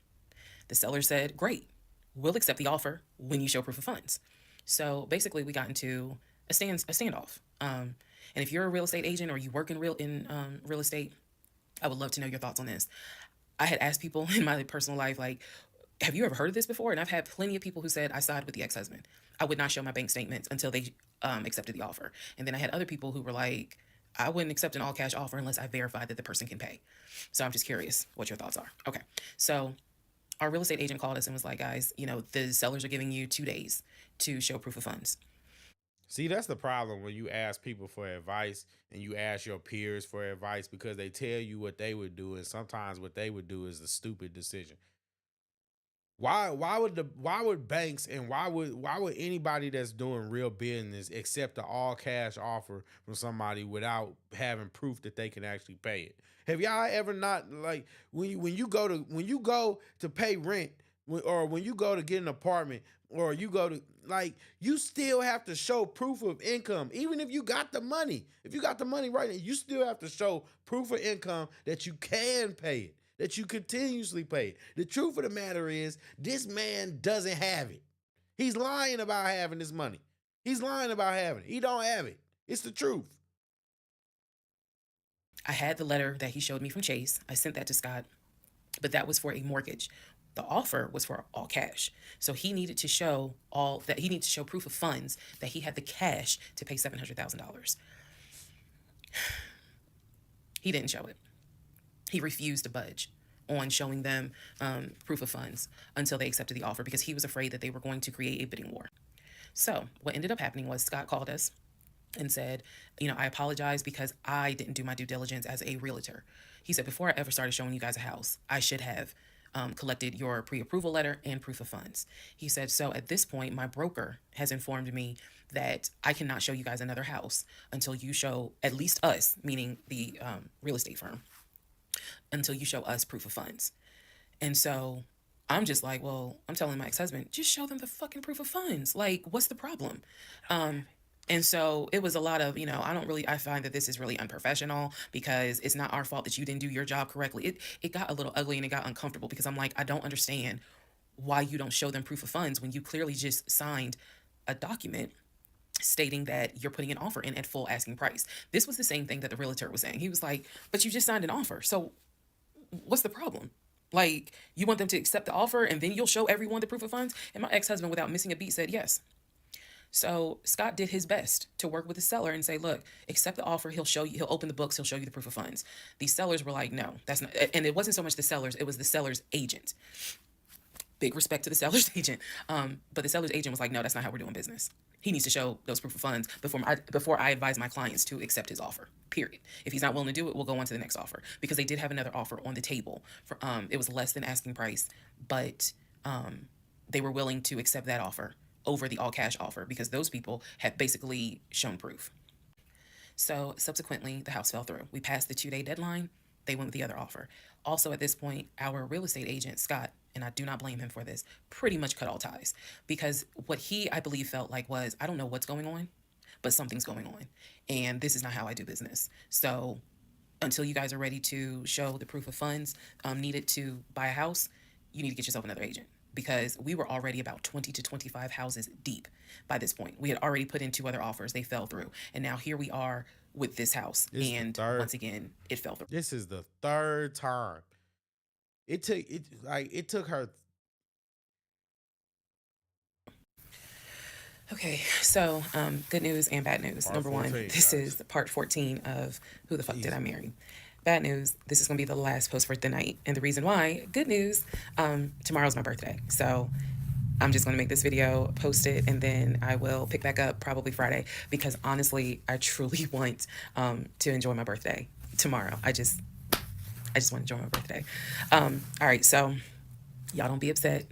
The seller said, great, we'll accept the offer when you show proof of funds. So basically we got into a standoff. And if you're a real estate agent or you work in real estate, I would love to know your thoughts on this. I had asked people in my personal life, like, have you ever heard of this before? And I've had plenty of people who said I side with the ex-husband. I would not show my bank statements until they accepted the offer. And then I had other people who were like, I wouldn't accept an all-cash offer unless I verified that the person can pay. So I'm just curious what your thoughts are. Okay. So our real estate agent called us and was like, guys, the sellers are giving you 2 days to show proof of funds. See, that's the problem when you ask people for advice and you ask your peers for advice because they tell you what they would do, and sometimes what they would do is a stupid decision. Why would banks and why would anybody that's doing real business accept an all cash offer from somebody without having proof that they can actually pay it? Have y'all ever not, like, when you go to pay rent, or when you go to get an apartment, or you go to, like, you still have to show proof of income. Even if you got the money, right now, you still have to show proof of income that you can pay it, that you continuously pay it. The truth of the matter is, this man doesn't have it. He's lying about having this money. He's lying about having it. He don't have it. It's the truth. I had the letter that he showed me from Chase. I sent that to Scott, but that was for a mortgage. The offer was for all cash. So he needed to show proof of funds that he had the cash to pay $700,000. He didn't show it. He refused to budge on showing them proof of funds until they accepted the offer because he was afraid that they were going to create a bidding war. So what ended up happening was Scott called us and said, I apologize because I didn't do my due diligence as a realtor. He said, before I ever started showing you guys a house, I should have collected your pre-approval letter and proof of funds. He said, so at this point, my broker has informed me that I cannot show you guys another house until you show at least us, meaning the real estate firm, until you show us proof of funds. And so I'm just like, well, I'm telling my ex-husband, just show them the fucking proof of funds. Like, what's the problem? And so it was a lot of, I find that this is really unprofessional because it's not our fault that you didn't do your job correctly. It got a little ugly and it got uncomfortable because I'm like, I don't understand why you don't show them proof of funds when you clearly just signed a document stating that you're putting an offer in at full asking price. This was the same thing that the realtor was saying. He was like, but you just signed an offer. So what's the problem? Like, you want them to accept the offer and then you'll show everyone the proof of funds? And my ex-husband, without missing a beat, said yes. So Scott did his best to work with the seller and say, look, accept the offer. He'll show you, he'll open the books. He'll show you the proof of funds. These sellers were like, no, that's not. And it wasn't so much the sellers. It was the seller's agent. Big respect to the seller's agent. But the seller's agent was like, no, that's not how we're doing business. He needs to show those proof of funds before I advise my clients to accept his offer, period. If he's not willing to do it, we'll go on to the next offer, because they did have another offer on the table. For it was less than asking price, but they were willing to accept that offer over the all cash offer because those people had basically shown proof. So subsequently, the house fell through. We passed the 2-day deadline. They went with the other offer. Also, at this point, our real estate agent, Scott, and I do not blame him for this, pretty much cut all ties, because what he, I believe, felt like was, I don't know what's going on, but something's going on. And this is not how I do business. So until you guys are ready to show the proof of funds needed to buy a house, you need to get yourself another agent, because we were already about 20 to 25 houses deep by this point. We had already put in 2 other offers. They fell through. And now here we are with this house. And once again, it fell through. This is the 3rd time. It took her. Okay, so good news and bad news. Part Number 1, 14, this guys. is part 14 of Who the Fuck Did I Marry? Bad news, this is going to be the last post for the night. And the reason why, good news, tomorrow's my birthday. So I'm just going to make this video, post it, and then I will pick back up probably Friday, because honestly, I truly want to enjoy my birthday tomorrow. I just want to enjoy my birthday. All right, so y'all don't be upset.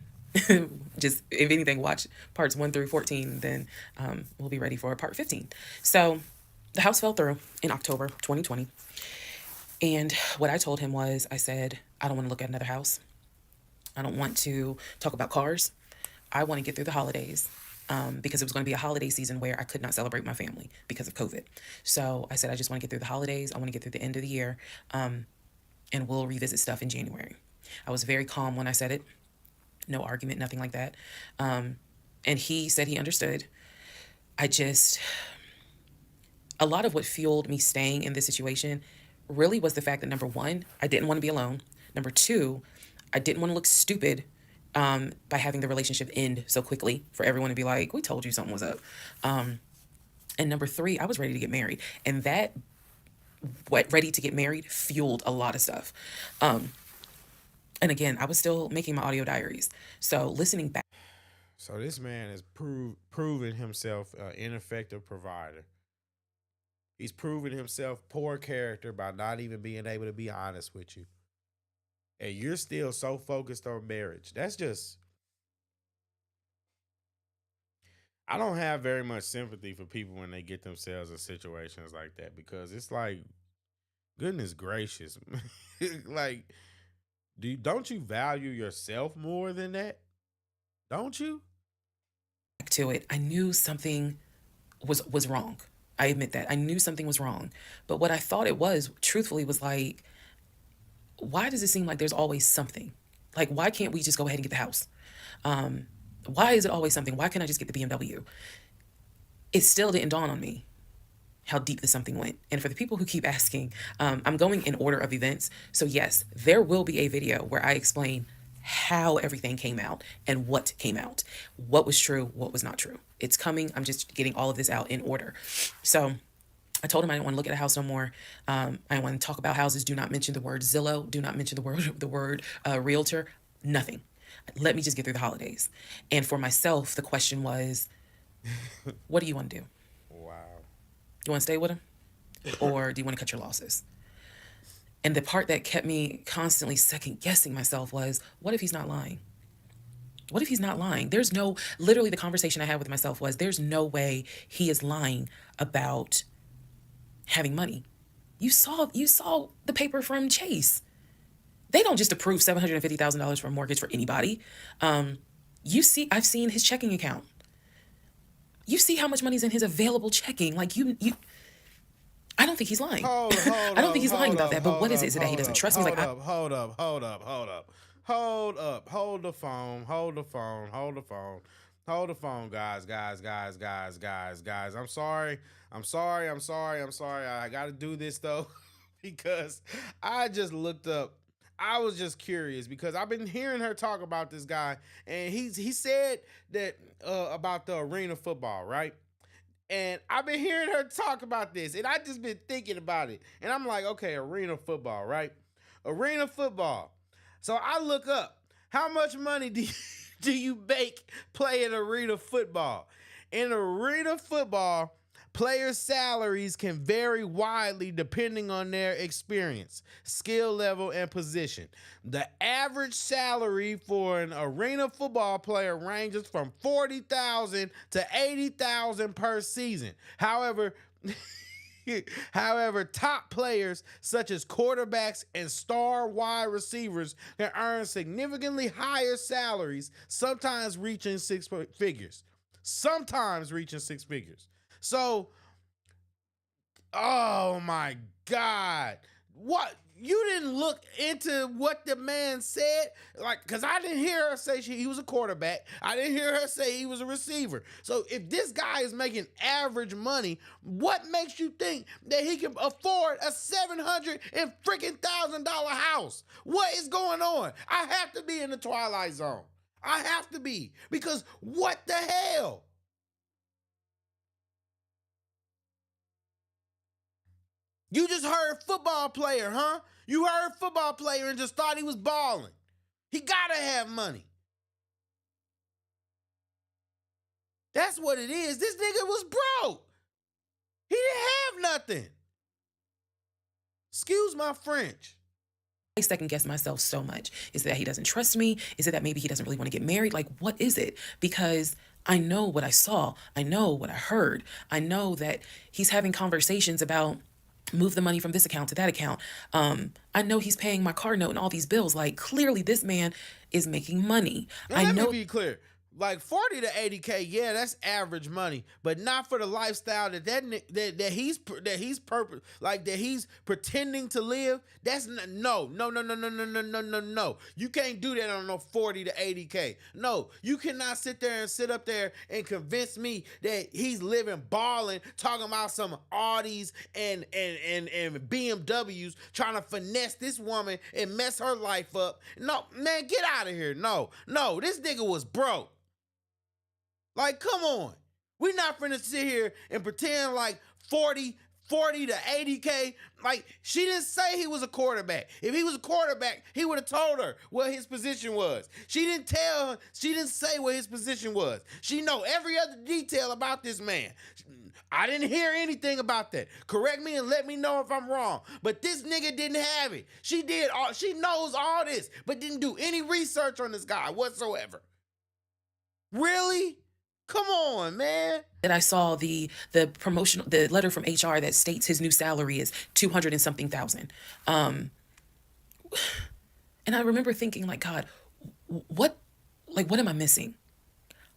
Just, if anything, watch parts 1 through 14, then we'll be ready for part 15. So the house fell through in October 2020. And what I told him was, I said, I don't want to look at another house. I don't want to talk about cars. I want to get through the holidays, because it was going to be a holiday season where I could not celebrate my family because of COVID. So I said, I just want to get through the holidays. I want to get through the end of the year, and we'll revisit stuff in January. I was very calm when I said it. No argument, nothing like that. And he said he understood. A lot of what fueled me staying in this situation really was the fact that, number 1, I didn't want to be alone. Number 2, I didn't want to look stupid by having the relationship end so quickly for everyone to be like, we told you something was up. And number 3, I was ready to get married. And that ready to get married fueled a lot of stuff. And again, I was still making my audio diaries. So listening back. So this man has proven himself an ineffective provider. He's proven himself poor character by not even being able to be honest with you. And you're still so focused on marriage. That's just... I don't have very much sympathy for people when they get themselves in situations like that, because it's like, goodness gracious. Like, don't you value yourself more than that? Don't you? To it, I knew something was wrong. I admit that. I knew something was wrong. But what I thought it was, truthfully, was like, why does it seem like there's always something? Like, why can't we just go ahead and get the house? Why is it always something? Why can't I just get the BMW? It still didn't dawn on me how deep the something went. And for the people who keep asking, I'm going in order of events. So yes, there will be a video where I explain how everything came out and what came out, what was true, what was not true. It's coming. I'm just getting all of this out in order. So I told him I didn't want to look at a house no more. I didn't want to talk about houses. Do not mention the word Zillow. Do not mention the word realtor. Nothing. Let me just get through the holidays. And for myself, the question was, what do you want to do? Wow. You want to stay with him? Or do you want to cut your losses? And the part that kept me constantly second guessing myself was, what if he's not lying? What if he's not lying? Literally the conversation I had with myself was, there's no way he is lying about having money. You saw the paper from Chase. They don't just approve $750,000 for a mortgage for anybody. I've seen his checking account. You see how much money's in his available checking. Like I don't think he's lying. I don't think he's lying about that. But what is it? Is it that he doesn't trust me? Hold up. Hold the phone. Hold the phone, guys. I'm sorry. I got to do this though because I just looked up. I was just curious because I've been hearing her talk about this guy, and he said that about the arena football, right? And I've been hearing her talk about this, and I just been thinking about it, and I'm like, okay, arena football, right? Arena football. So I look up how much money do you make playing arena football? In arena football, players' salaries can vary widely depending on their experience, skill level, and position. The average salary for an arena football player ranges from $40,000 to $80,000 per season. However, top players such as quarterbacks and star wide receivers can earn significantly higher salaries, sometimes reaching six figures. So, oh my God. What? You didn't look into what the man said? Like, because I didn't hear her say he was a quarterback. I didn't hear her say he was a receiver. So if this guy is making average money, what makes you think that he can afford a $700,000 house? What is going on? I have to be in the Twilight Zone. I have to be. Because what the hell? You just heard football player, huh? You heard football player and just thought he was balling. He gotta have money. That's what it is. This nigga was broke. He didn't have nothing. Excuse my French. I second guess myself so much. Is it that he doesn't trust me? Is it that maybe he doesn't really want to get married? Like, what is it? Because I know what I saw. I know what I heard. I know that he's having conversations about move the money from this account to that account. I know he's paying my car note and all these bills. Like, clearly this man is making money. Let me be clear. Like 40 to 80K, yeah, that's average money, but not for the lifestyle that he's pretending to live. That's no. You can't do that on no 40 to 80K. No, you cannot sit up there and convince me that he's living balling, talking about some Audis and BMWs, trying to finesse this woman and mess her life up. No, man, get out of here. No, this nigga was broke. Like, come on. We're not finna sit here and pretend like 40 to 80K. Like, she didn't say he was a quarterback. If he was a quarterback, he would have told her what his position was. She didn't say what his position was. She know every other detail about this man. I didn't hear anything about that. Correct me and let me know if I'm wrong. But this nigga didn't have it. She knows all this, but didn't do any research on this guy whatsoever. Really? Come on, man. And I saw the letter from HR that states his new salary is 200 and something thousand. And I remember thinking, like, God, what am I missing?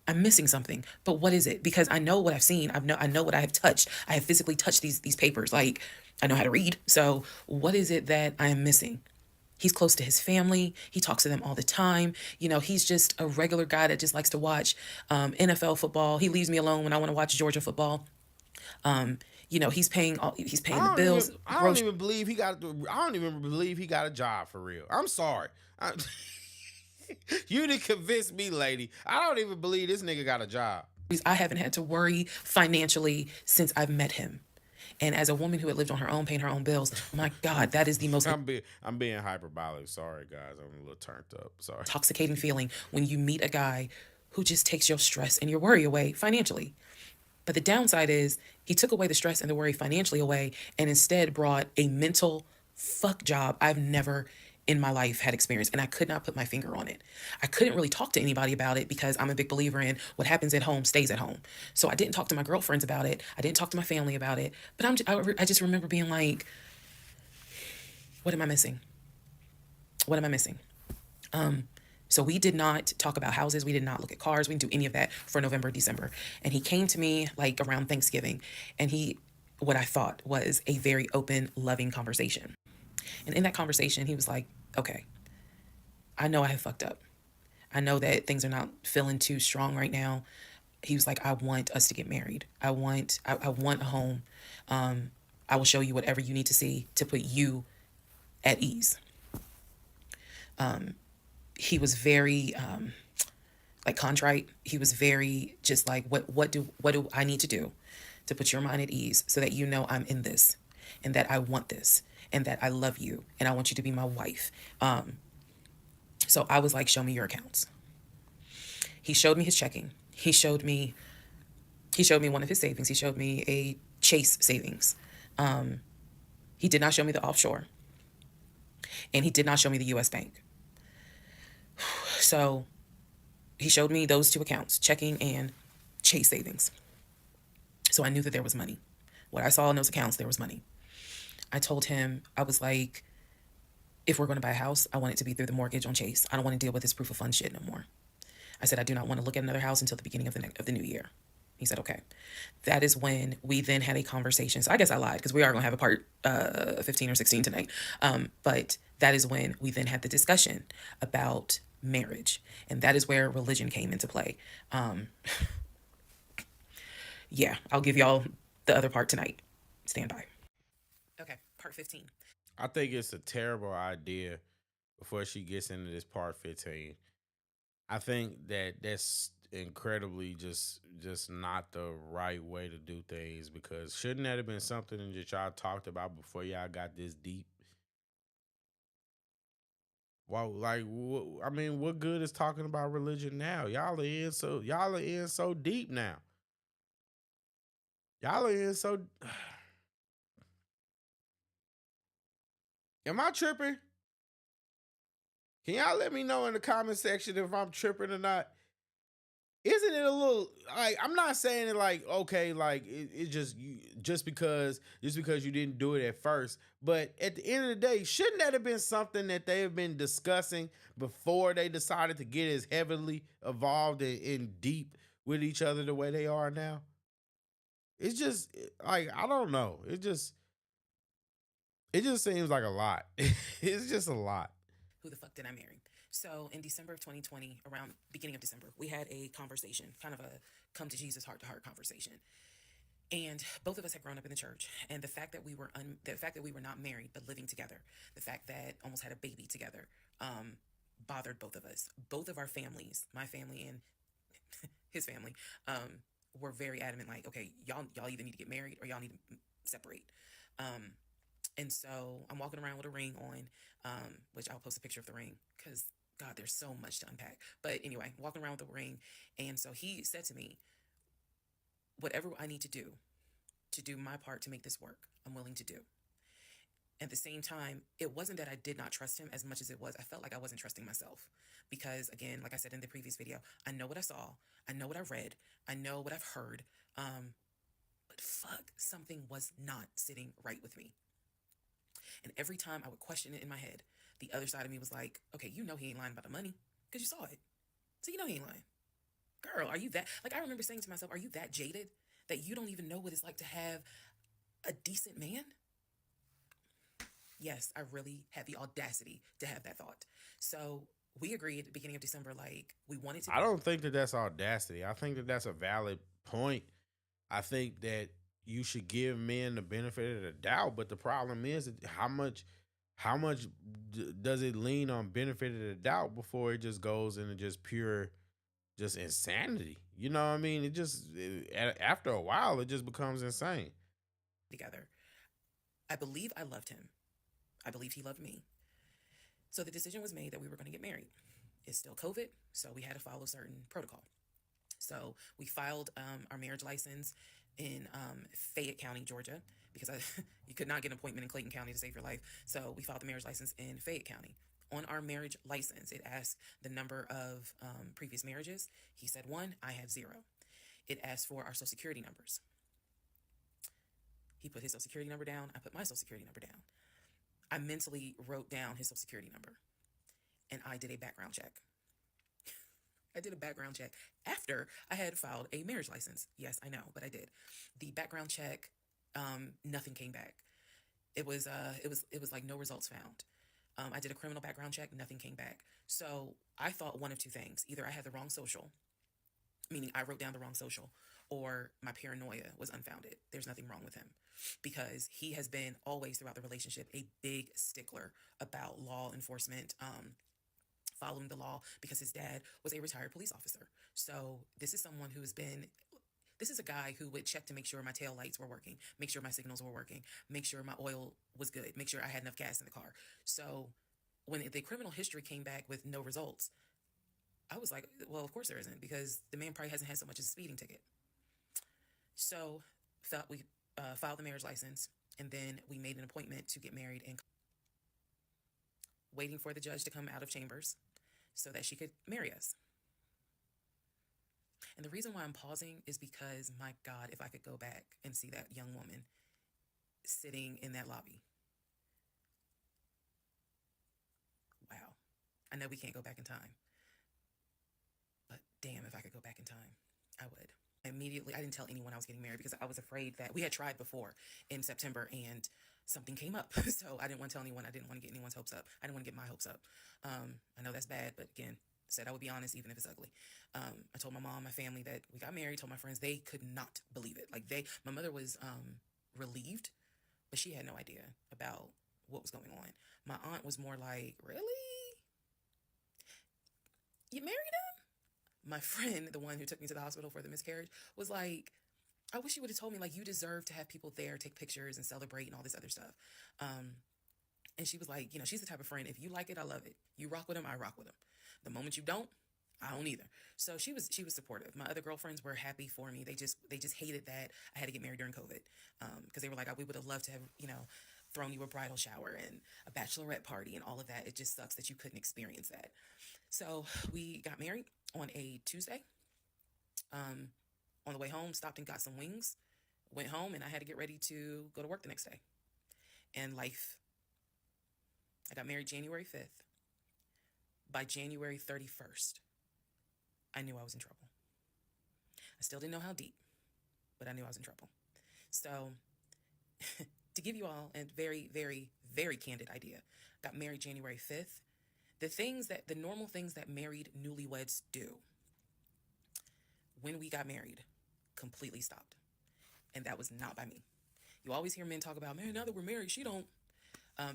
I'm missing something, but what is it? Because I know what I've seen. I know what I have touched. I have physically touched these papers. Like, I know how to read. So what is it that I am missing? He's close to his family. He talks to them all the time. You know, he's just a regular guy that just likes to watch NFL football. He leaves me alone when I want to watch Georgia football. You know, he's paying the bills. I don't even believe he got a job for real. I'm sorry. You didn't convince me, lady. I don't even believe this nigga got a job. I haven't had to worry financially since I've met him. And as a woman who had lived on her own, paying her own bills, my God, that is the most... I'm being hyperbolic. Sorry, guys. I'm a little turned up. Sorry. Intoxicating feeling when you meet a guy who just takes your stress and your worry away financially. But the downside is he took away the stress and the worry financially away and instead brought a mental fuck job I've never in my life had experience, and I could not put my finger on it. I couldn't really talk to anybody about it because I'm a big believer in what happens at home stays at home. So I didn't talk to my girlfriends about it. I didn't talk to my family about it. But I just remember being like, what am I missing? What am I missing? So we did not talk about houses. We did not look at cars. We didn't do any of that for November, December. And he came to me like around Thanksgiving, and what I thought was a very open, loving conversation. And in that conversation, he was like, okay, I know I have fucked up. I know that things are not feeling too strong right now. He was like, I want us to get married. I want a home. I will show you whatever you need to see to put you at ease. He was very like contrite. He was very just like, what do I need to do to put your mind at ease so that you know I'm in this and that I want this and that I love you and I want you to be my wife. So I was like, show me your accounts. He showed me his checking. He showed me one of his savings. He showed me a Chase savings. He did not show me the offshore. And he did not show me the US Bank. So he showed me those two accounts, checking and Chase savings. So I knew that there was money. What I saw in those accounts, there was money. I told him, I was like, if we're going to buy a house, I want it to be through the mortgage on Chase. I don't want to deal with this proof of funds shit no more. I said, I do not want to look at another house until the beginning of the new year. He said, okay. That is when we then had a conversation. So I guess I lied because we are going to have a part 15 or 16 tonight. But that is when we then had the discussion about marriage. And that is where religion came into play. Yeah, I'll give y'all the other part tonight. Stand by. Okay, part 15. I think it's a terrible idea before she gets into this part 15. I think that that's incredibly just not the right way to do things, because shouldn't that have been something that y'all talked about before y'all got this deep? Well, like, I mean, what good is talking about religion now? Y'all are in so deep now. Y'all are in so. Am I tripping? Can y'all let me know in the comment section if I'm tripping or not? Isn't it a little like, I'm not saying it like, okay, like it just because you didn't do it at first, but at the end of the day, shouldn't that have been something that they have been discussing before they decided to get as heavily involved and deep with each other the way they are now? It's just like, I don't know. It just seems like a lot. It's just a lot. Who the fuck did I marry? So in December of 2020, around beginning of December, we had a conversation, kind of a come to Jesus heart-to-heart conversation. And both of us had grown up in the church, and the fact that we were not married but living together, the fact that almost had a baby together, bothered both of us. Both of our families, my family and his family, were very adamant, like, okay, y'all either need to get married or y'all need to separate. And so I'm walking around with a ring on, which I'll post a picture of the ring because, God, there's so much to unpack. But anyway, walking around with the ring. And so he said to me, whatever I need to do my part to make this work, I'm willing to do. At the same time, it wasn't that I did not trust him as much as it was I felt like I wasn't trusting myself. Because, again, like I said in the previous video, I know what I saw. I know what I read. I know what I've heard. But fuck, something was not sitting right with me. And every time I would question it in my head, the other side of me was like, okay, you know he ain't lying about the money because you saw it. So you know he ain't lying. Girl, are you that? Like, I remember saying to myself, are you that jaded that you don't even know what it's like to have a decent man? Yes, I really had the audacity to have that thought. So we agreed at the beginning of December, like, we wanted to. I don't think that that's audacity. I think that that's a valid point. I think that you should give men the benefit of the doubt, but the problem is how much does it lean on benefit of the doubt before it just goes into just pure just insanity? You know what I mean? After a while, it just becomes insane. Together. I believe I loved him. I believed he loved me. So the decision was made that we were going to get married. It's still COVID, so we had to follow certain protocol. So we filed our marriage license in Fayette County, Georgia, because you could not get an appointment in Clayton County to save your life. So we filed the marriage license in Fayette County. On our marriage license, it asked the number of previous marriages. He said 1, I had 0. It asked for our social security numbers. He put his social security number down. I put my social security number down. I mentally wrote down his social security number, and I did a background check. I did a background check after I had filed a marriage license. Yes, I know, but I did. The background check, nothing came back. It was like no results found. I did a criminal background check, nothing came back. So I thought one of two things. Either I had the wrong social, meaning I wrote down the wrong social, or my paranoia was unfounded. There's nothing wrong with him, because he has been always throughout the relationship a big stickler about law enforcement, following the law, because his dad was a retired police officer. So this is someone who has been, this is a guy who would check to make sure my tail lights were working, make sure my signals were working, make sure my oil was good, make sure I had enough gas in the car. So when the criminal history came back with no results, I was like, well, of course there isn't, because the man probably hasn't had so much as a speeding ticket. So we filed the marriage license, and then we made an appointment to get married, and waiting for the judge to come out of chambers so that she could marry us. And the reason why I'm pausing is because, my God, if I could go back and see that young woman sitting in that lobby. Wow. I know we can't go back in time, but damn, if I could go back in time, I would. Immediately, I didn't tell anyone I was getting married, because I was afraid that we had tried before in September and something came up. So I didn't want to tell anyone. I didn't want to get anyone's hopes up. I didn't want to get my hopes up. I know that's bad, but again, said I would be honest, even if it's ugly. I told my mom, my family that we got married, told my friends. They could not believe it. Like my mother was relieved, but she had no idea about what was going on. My aunt was more like, really? You married him? My friend, the one who took me to the hospital for the miscarriage, was like, I wish you would have told me, like, you deserve to have people there, take pictures and celebrate and all this other stuff. And she was like, you know, she's the type of friend, if you like it, I love it. You rock with him, I rock with him. The moment you don't, I don't either. So she was supportive. My other girlfriends were happy for me. They just hated that I had to get married during COVID. Because they were like, we would have loved to have, you know, thrown you a bridal shower and a bachelorette party and all of that. It just sucks that you couldn't experience that. So we got married on a Tuesday. On the way home, stopped and got some wings, went home, and I had to get ready to go to work the next day. And life. I got married January 5th. By January 31st, I knew I was in trouble. I still didn't know how deep, but I knew I was in trouble. So to give you all a very, very, very candid idea, got married January 5th. The normal things that married newlyweds do, when we got married, completely stopped. And that was not by me. You always hear men talk about, man, now that we're married, she don't.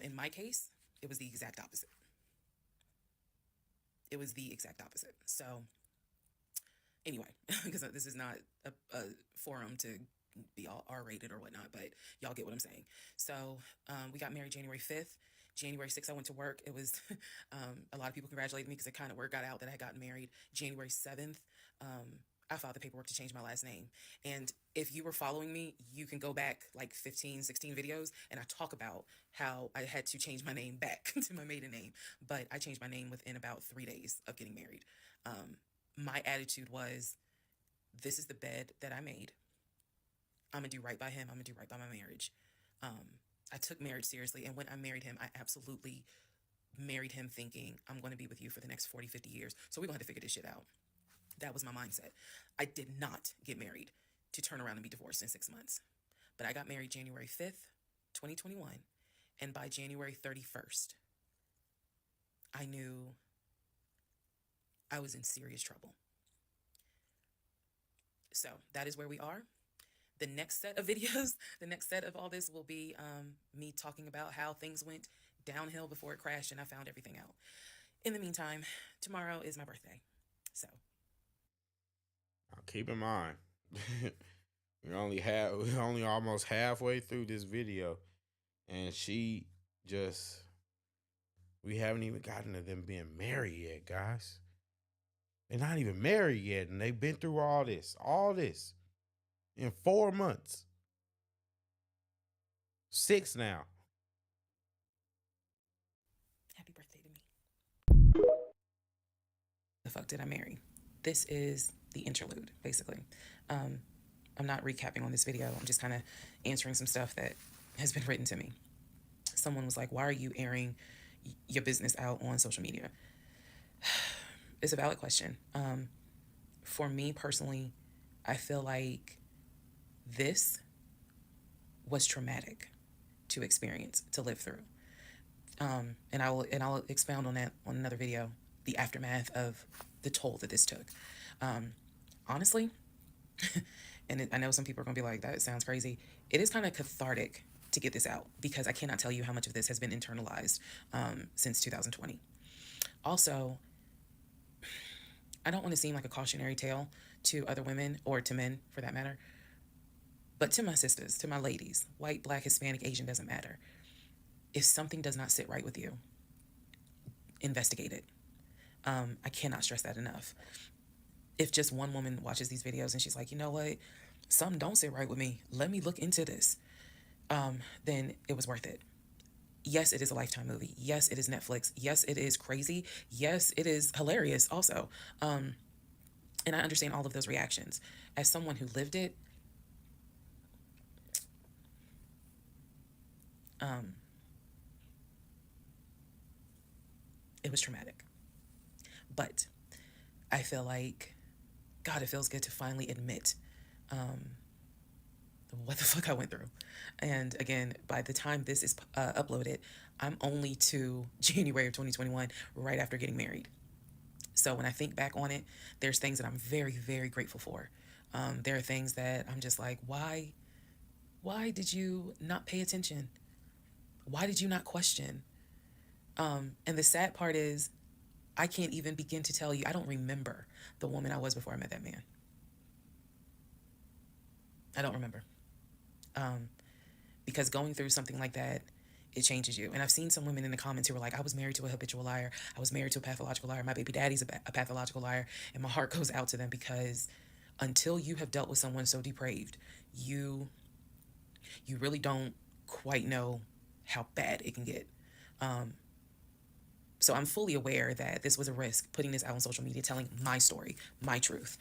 In my case, it was the exact opposite. It was the exact opposite. So anyway, because this is not a forum to be all R-rated or whatnot, but y'all get what I'm saying. So we got married January 5th. January 6th, I went to work. It was a lot of people congratulated me because it kind of word got out that I had gotten married. January 7th, I filed the paperwork to change my last name. And if you were following me, you can go back like 15, 16 videos, and I talk about how I had to change my name back to my maiden name. But I changed my name within about 3 days of getting married. My attitude was, this is the bed that I made. I'm going to do right by him. I'm going to do right by my marriage. I took marriage seriously. And when I married him, I absolutely married him thinking, I'm going to be with you for the next 40, 50 years. So we're going to have to figure this shit out. That was my mindset. I did not get married to turn around and be divorced in 6 months. But I got married January 5th, 2021. And by January 31st, I knew I was in serious trouble. So that is where we are. The next set of videos, the next set of all this will be me talking about how things went downhill before it crashed and I found everything out. In the meantime, tomorrow is my birthday. So keep in mind, we're only almost halfway through this video, and we haven't even gotten to them being married yet, guys. They're not even married yet, and they've been through all this in 4 months. 6 now. happy birthday to me. The fuck did I marry? This is the interlude, basically. I'm not recapping on this video. I'm just kind of answering some stuff that has been written to me. Someone was like, why are you airing your business out on social media? It's a valid question. For me personally, I feel like this was traumatic to experience, to live through. And I'll expound on that on another video, the aftermath of the toll that this took. Honestly, and I know some people are gonna be like, that sounds crazy. It is kind of cathartic to get this out, because I cannot tell you how much of this has been internalized since 2020. Also, I don't want to seem like a cautionary tale to other women, or to men for that matter, but to my sisters, to my ladies, white, black, Hispanic, Asian, doesn't matter. If something does not sit right with you, investigate it. I cannot stress that enough. If just one woman watches these videos and she's like, you know what, something don't sit right with me, let me look into this, then it was worth it. Yes, it is a Lifetime movie. Yes, it is Netflix. Yes, it is crazy. Yes, it is hilarious also. And I understand all of those reactions. As someone who lived it, it was traumatic. But I feel like, God, it feels good to finally admit what the fuck I went through. And again, by the time this is uploaded, I'm only to January of 2021, right after getting married. So when I think back on it, there's things that I'm very, very grateful for. There are things that I'm just like, why did you not pay attention? Why did you not question? And the sad part is, I can't even begin to tell you, I don't remember the woman I was before I met that man. I don't remember. Because going through something like that, it changes you. And I've seen some women in the comments who were like, I was married to a habitual liar. I was married to a pathological liar. My baby daddy's a pathological liar. And my heart goes out to them, because until you have dealt with someone so depraved, you really don't quite know how bad it can get. So I'm fully aware that this was a risk, putting this out on social media, telling my story, my truth,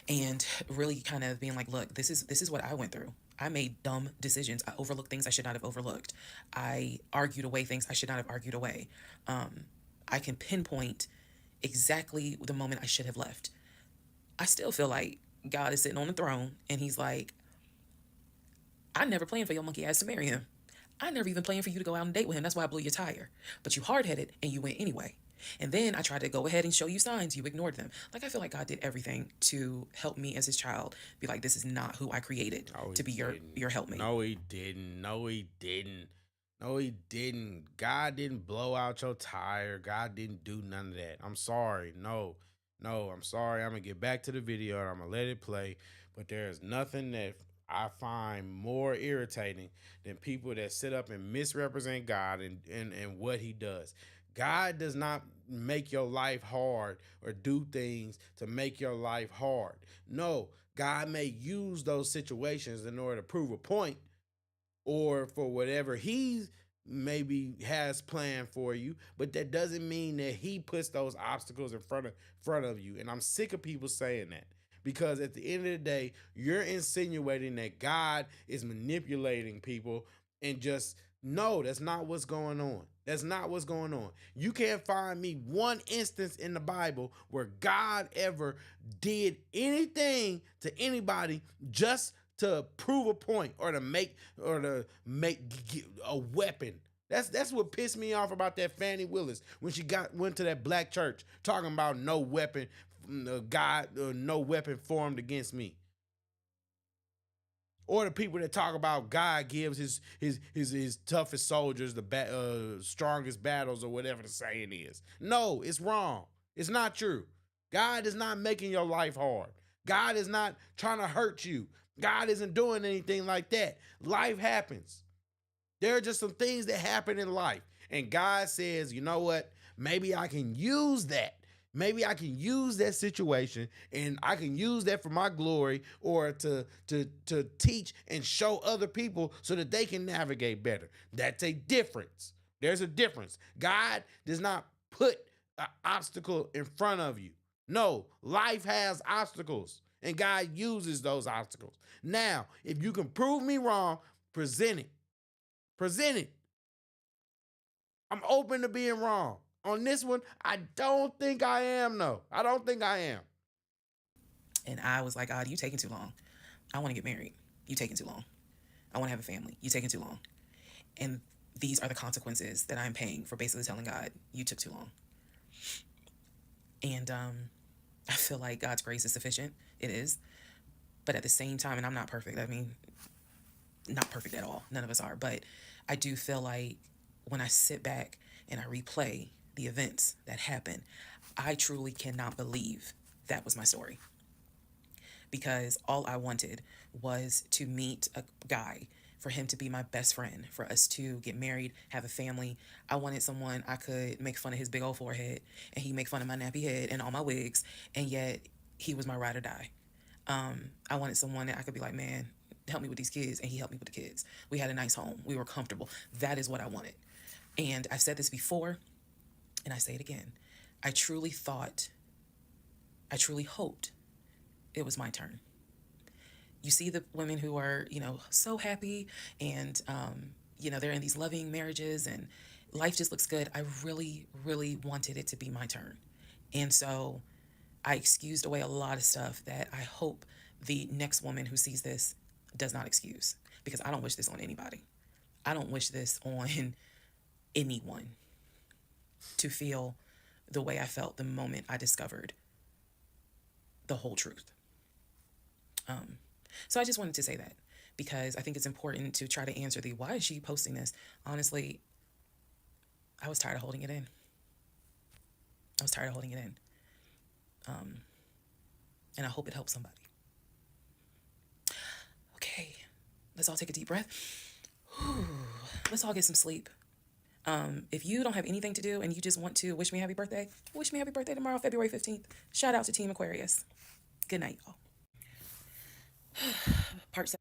and really kind of being like, look, this is what I went through. I made dumb decisions. I overlooked things I should not have overlooked. I argued away things I should not have argued away. I can pinpoint exactly the moment I should have left. I still feel like God is sitting on the throne and he's like, I never planned for your monkey ass to marry him. I never even planned for you to go out and date with him. That's why I blew your tire. But you hard-headed and you went anyway. And then I tried to go ahead and show you signs. You ignored them. Like, I feel like God did everything to help me as his child be like, this is not who I created to be your helpmate. No, he didn't. No, he didn't. No, he didn't. God didn't blow out your tire. God didn't do none of that. I'm sorry. No, I'm sorry. I'm going to get back to the video and I'm going to let it play. But there's nothing that I find more irritating than people that sit up and misrepresent God and what he does. God does not make your life hard or do things to make your life hard. No, God may use those situations in order to prove a point or for whatever he maybe has planned for you, but that doesn't mean that he puts those obstacles in front of you. And I'm sick of people saying that. Because at the end of the day, you're insinuating that God is manipulating people, and just no, that's not what's going on. That's not what's going on. You can't find me one instance in the Bible where God ever did anything to anybody just to prove a point or to make a weapon. That's what pissed me off about that Fani Willis when she went to that black church talking about no weapon. God, no weapon formed against me. Or the people that talk about God gives his toughest soldiers the strongest battles, or whatever the saying is. No, it's wrong. It's not true. God is not making your life hard. God is not trying to hurt you. God isn't doing anything like that. Life happens. There are just some things that happen in life. And God says, you know what? Maybe I can use that. Maybe I can use that situation and I can use that for my glory, or to teach and show other people so that they can navigate better. That's a difference. There's a difference. God does not put an obstacle in front of you. No, life has obstacles and God uses those obstacles. Now, if you can prove me wrong, present it. Present it. I'm open to being wrong. On this one, I don't think I am, no. I don't think I am. And I was like, God, you taking too long. I want to get married. You taking too long. I want to have a family. You taking too long. And these are the consequences that I'm paying for basically telling God, you took too long. And I feel like God's grace is sufficient. It is. But at the same time, and I'm not perfect. I mean, not perfect at all. None of us are. But I do feel like when I sit back and I replay the events that happened, I truly cannot believe that was my story. Because all I wanted was to meet a guy, for him to be my best friend, for us to get married, have a family. I wanted someone I could make fun of his big old forehead, and he make fun of my nappy head and all my wigs, and yet he was my ride or die. I wanted someone that I could be like, man, help me with these kids, and he helped me with the kids. We had a nice home. We were comfortable. That is what I wanted. And I've said this before, and I say it again. I truly hoped it was my turn. You see the women who are, so happy and, they're in these loving marriages and life just looks good. I really, really wanted it to be my turn. And so I excused away a lot of stuff that I hope the next woman who sees this does not excuse, because I don't wish this on anybody. I don't wish this on anyone to feel the way I felt the moment I discovered the whole truth. So I just wanted to say that, because I think it's important to try to answer why is she posting this? Honestly, I was tired of holding it in. And I hope it helps somebody. Okay, let's all take a deep breath. Whew. Let's all get some sleep. If you don't have anything to do and you just want to wish me happy birthday, wish me happy birthday tomorrow, February 15th. Shout out to Team Aquarius. Good night, y'all. Part 7.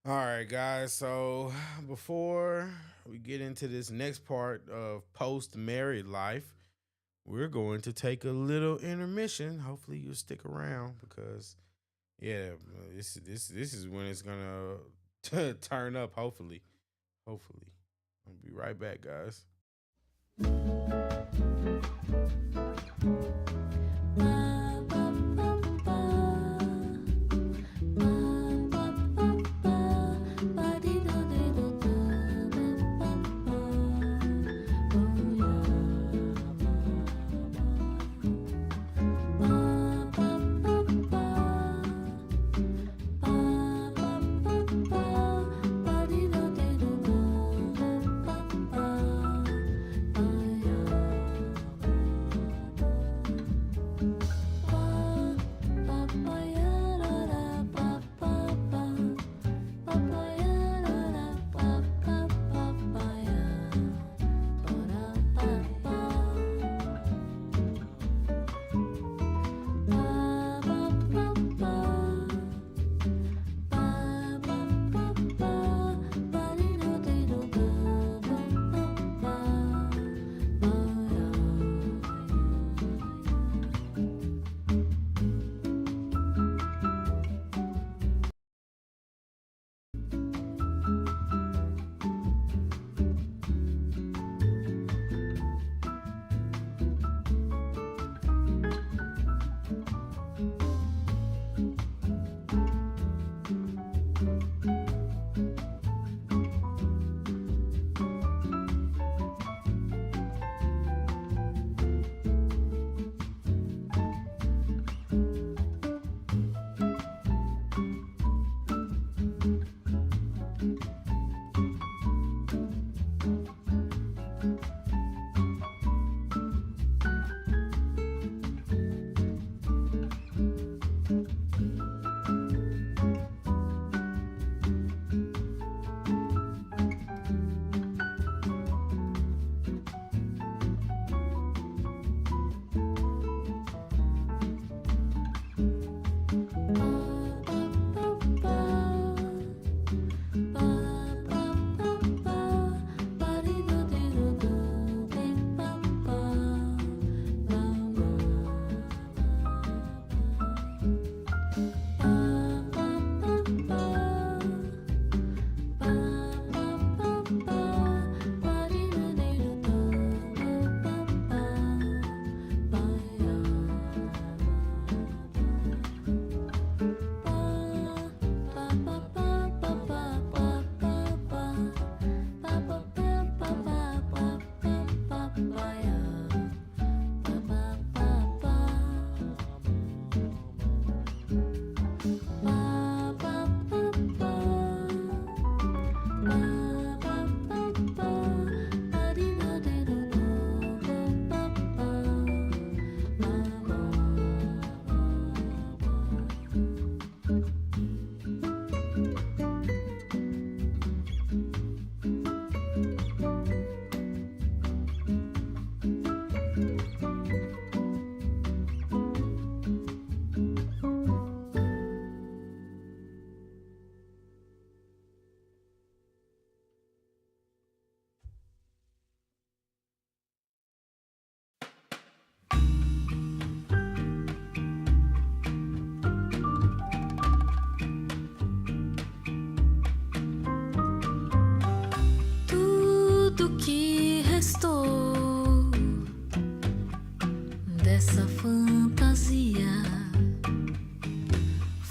All right, guys. So before we get into this next part of post-married life, we're going to take a little intermission. Hopefully you'll stick around, because this is when it's gonna turn up. Hopefully. I'll be right back, guys.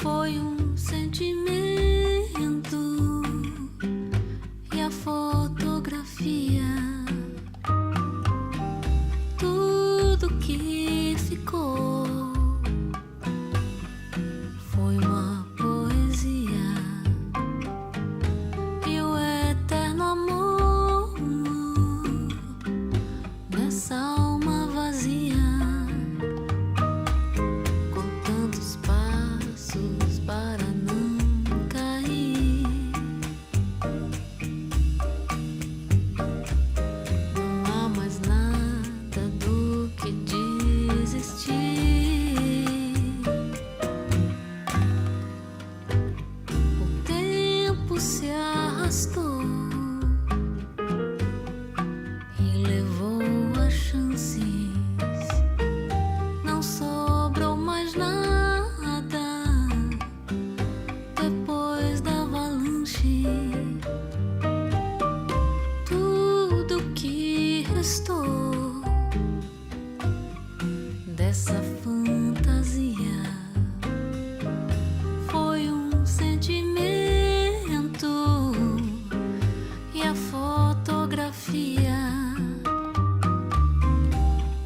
Foi sentimento e a fotografia, tudo que ficou foi uma poesia e o eterno amor dessa alma vazia, com tantos passos para não cair. Não há mais nada do que desistir. O tempo se arrastou e levou as chances. Não sobrou mais nada depois da avalanche. Tudo que restou dessa fantasia foi sentimento e a fotografia,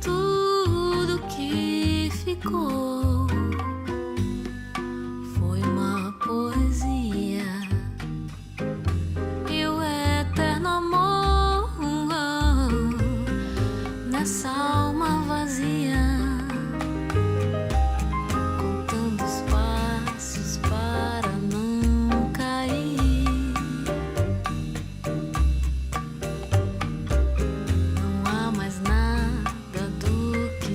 tudo que ficou foi uma poesia e o eterno amor nessa alma vazia, contando os passos para não cair. Não há mais nada do que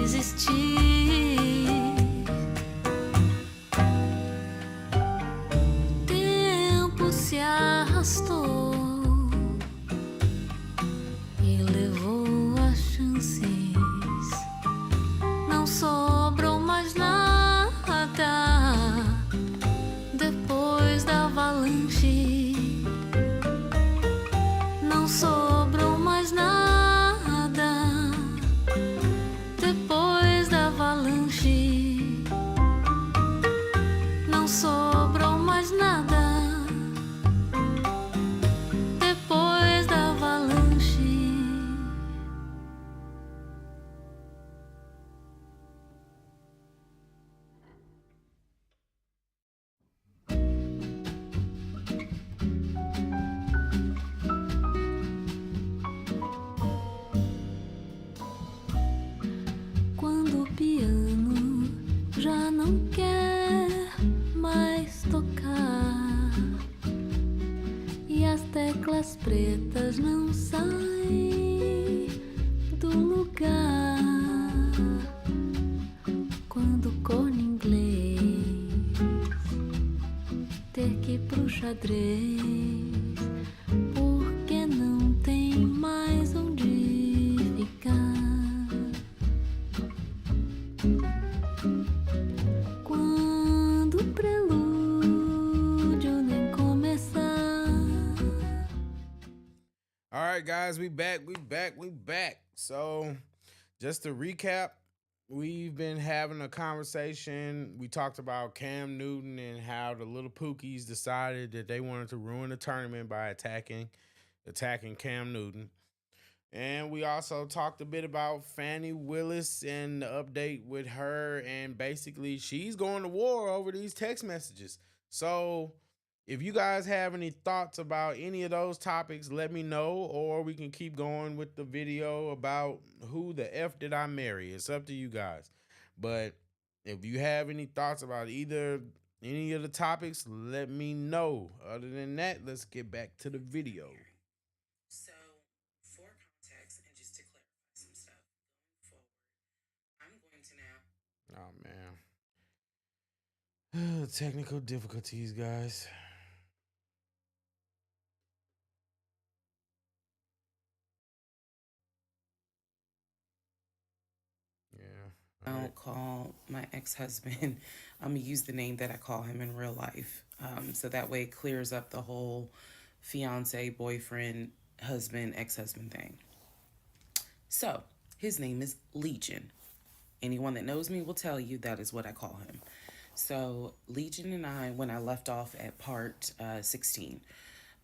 desistir. O tempo se arrastou e levou as chances. Não sobrou mais nada depois da avalanche. Não sobrou mais nada depois da avalanche. Não sobrou mais nada depois da avalanche. Quando o piano já não quer mais tocar e as teclas pretas não saem do lugar, quando o corno inglês ter que ir pro xadrez porque não tem mais onde ficar. Quando o prelúdio nem começar. All right, guys, we back. So, just to recap, we've been having a conversation. We talked about Cam Newton and how the little Pookies decided that they wanted to ruin the tournament by attacking Cam Newton. And we also talked a bit about Fani Willis and the update with her, and basically she's going to war over these text messages. So if you guys have any thoughts about any of those topics, let me know, or we can keep going with the video about who the F did I marry. It's up to you guys. But if you have any thoughts about any of the topics, let me know. Other than that, let's get back to the video. So, for context and just to clarify some stuff going forward, I'm going to now. Oh, man. Technical difficulties, guys. I don't call my ex-husband. I'm going to use the name that I call him in real life. So that way it clears up the whole fiance, boyfriend, husband, ex-husband thing. So his name is Legion. Anyone that knows me will tell you that is what I call him. So Legion and I, when I left off at part 16,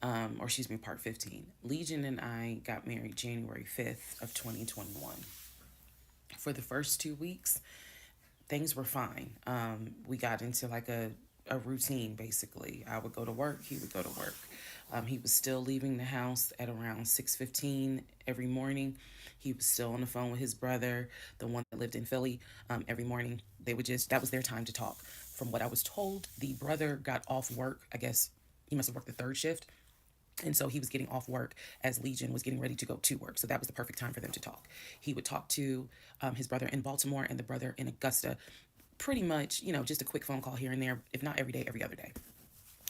part 15, Legion and I got married January 5th of 2021. For the first 2 weeks, things were fine. We got into like a routine, basically. I would go to work, he would go to work. He was still leaving the house at around 6:15 every morning. He was still on the phone with his brother, the one that lived in Philly, every morning. That was their time to talk. From what I was told, the brother got off work. I guess he must have worked the third shift. And so he was getting off work as Legion was getting ready to go to work. So that was the perfect time for them to talk. He would talk to his brother in Baltimore and the brother in Augusta, pretty much, just a quick phone call here and there, if not every day, every other day.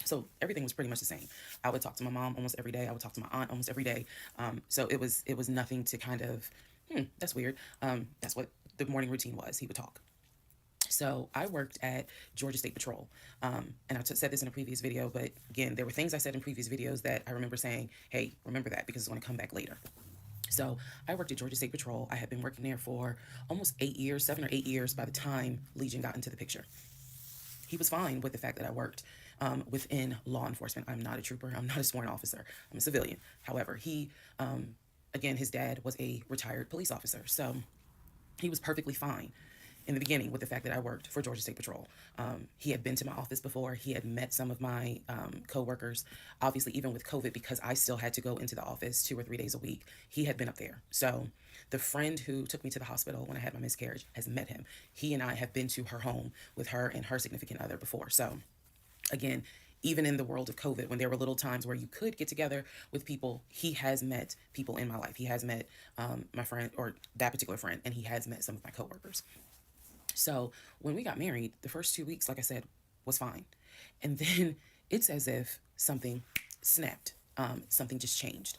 So everything was pretty much the same. I would talk to my mom almost every day. I would talk to my aunt almost every day. So it was nothing to kind of, that's weird. That's what the morning routine was. He would talk. So I worked at Georgia State Patrol. And I said this in a previous video, but again, there were things I said in previous videos that I remember saying, hey, remember that because it's going to come back later. So I worked at Georgia State Patrol. I had been working there for almost 8 years, 7 or 8 years by the time Legion got into the picture. He was fine with the fact that I worked within law enforcement. I'm not a trooper. I'm not a sworn officer. I'm a civilian. However, his dad was a retired police officer. So he was perfectly fine in the beginning with the fact that I worked for Georgia State Patrol. He had been to my office before. He had met some of my co-workers. Obviously, even with COVID, because I still had to go into the office 2 or 3 days a week, he had been up there. So the friend who took me to the hospital when I had my miscarriage has met him. He and I have been to her home with her and her significant other before. So again, even in the world of COVID, when there were little times where you could get together with people, he has met people in my life. He has met my friend, or that particular friend, and he has met some of my coworkers. So when we got married, the first 2 weeks, like I said, was fine. And then it's as if something snapped. Something just changed.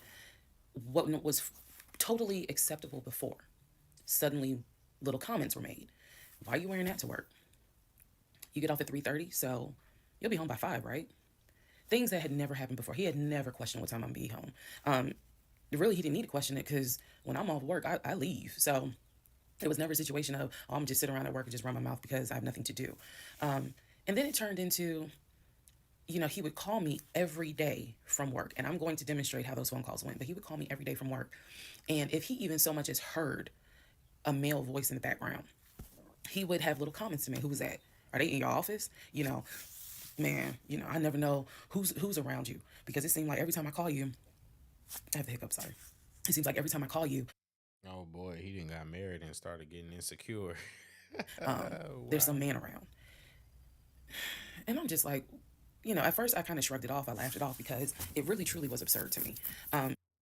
What was totally acceptable before, suddenly little comments were made. Why are you wearing that to work? You get off at 3:30, so you'll be home by 5, right? Things that had never happened before. He had never questioned what time I'm be home. Really, he didn't need to question it because when I'm off work, I leave. So it was never a situation of, I'm just sit around at work and just run my mouth because I have nothing to do. And then it turned into, he would call me every day from work. And I'm going to demonstrate how those phone calls went. But he would call me every day from work. And if he even so much as heard a male voice in the background, he would have little comments to me. Who was that? Are they in your office? Man, I never know who's around you. Because it seemed like every time I call you, I have the hiccup, sorry. It seems like every time I call you, oh boy, he didn't got married and started getting insecure. There's some man around. And I'm just like, at first I kind of shrugged it off. I laughed it off because it really truly was absurd to me.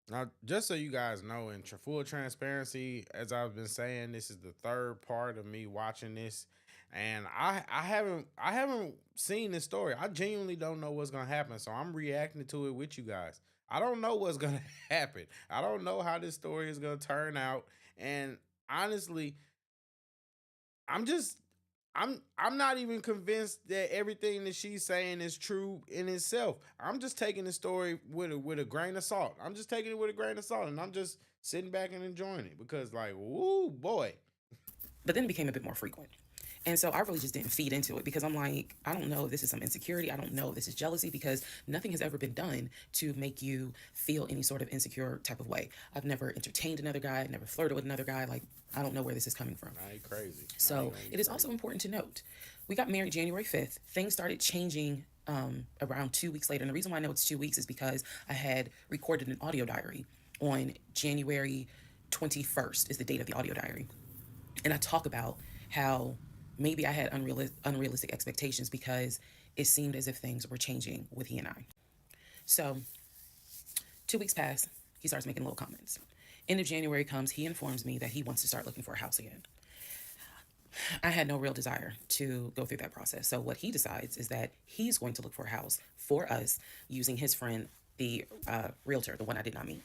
Now, just so you guys know, in full transparency, as I've been saying, this is the third part of me watching this, and I haven't seen this story. I genuinely don't know what's gonna happen, so I'm reacting to it with you guys. I don't know what's gonna happen. I don't know how this story is gonna turn out, and honestly, I'm not even convinced that everything that she's saying is true in itself. I'm just taking the story with a grain of salt. I'm just taking it with a grain of salt, and I'm just sitting back and enjoying it because, like, woo, boy. But then it became a bit more frequent. And so I really just didn't feed into it because I'm like, I don't know if this is some insecurity. I don't know if this is jealousy because nothing has ever been done to make you feel any sort of insecure type of way. I've never entertained another guy. I've never flirted with another guy. Like, I don't know where this is coming from. I ain't crazy. So it is also important to note, we got married January 5th. Things started changing around 2 weeks later. And the reason why I know it's 2 weeks is because I had recorded an audio diary on January 21st is the date of the audio diary. And I talk about how maybe I had unrealistic expectations because it seemed as if things were changing with he and I. So 2 weeks pass, he starts making little comments. End of January comes, he informs me that he wants to start looking for a house again. I had no real desire to go through that process. So what he decides is that he's going to look for a house for us using his friend, the realtor, the one I did not meet.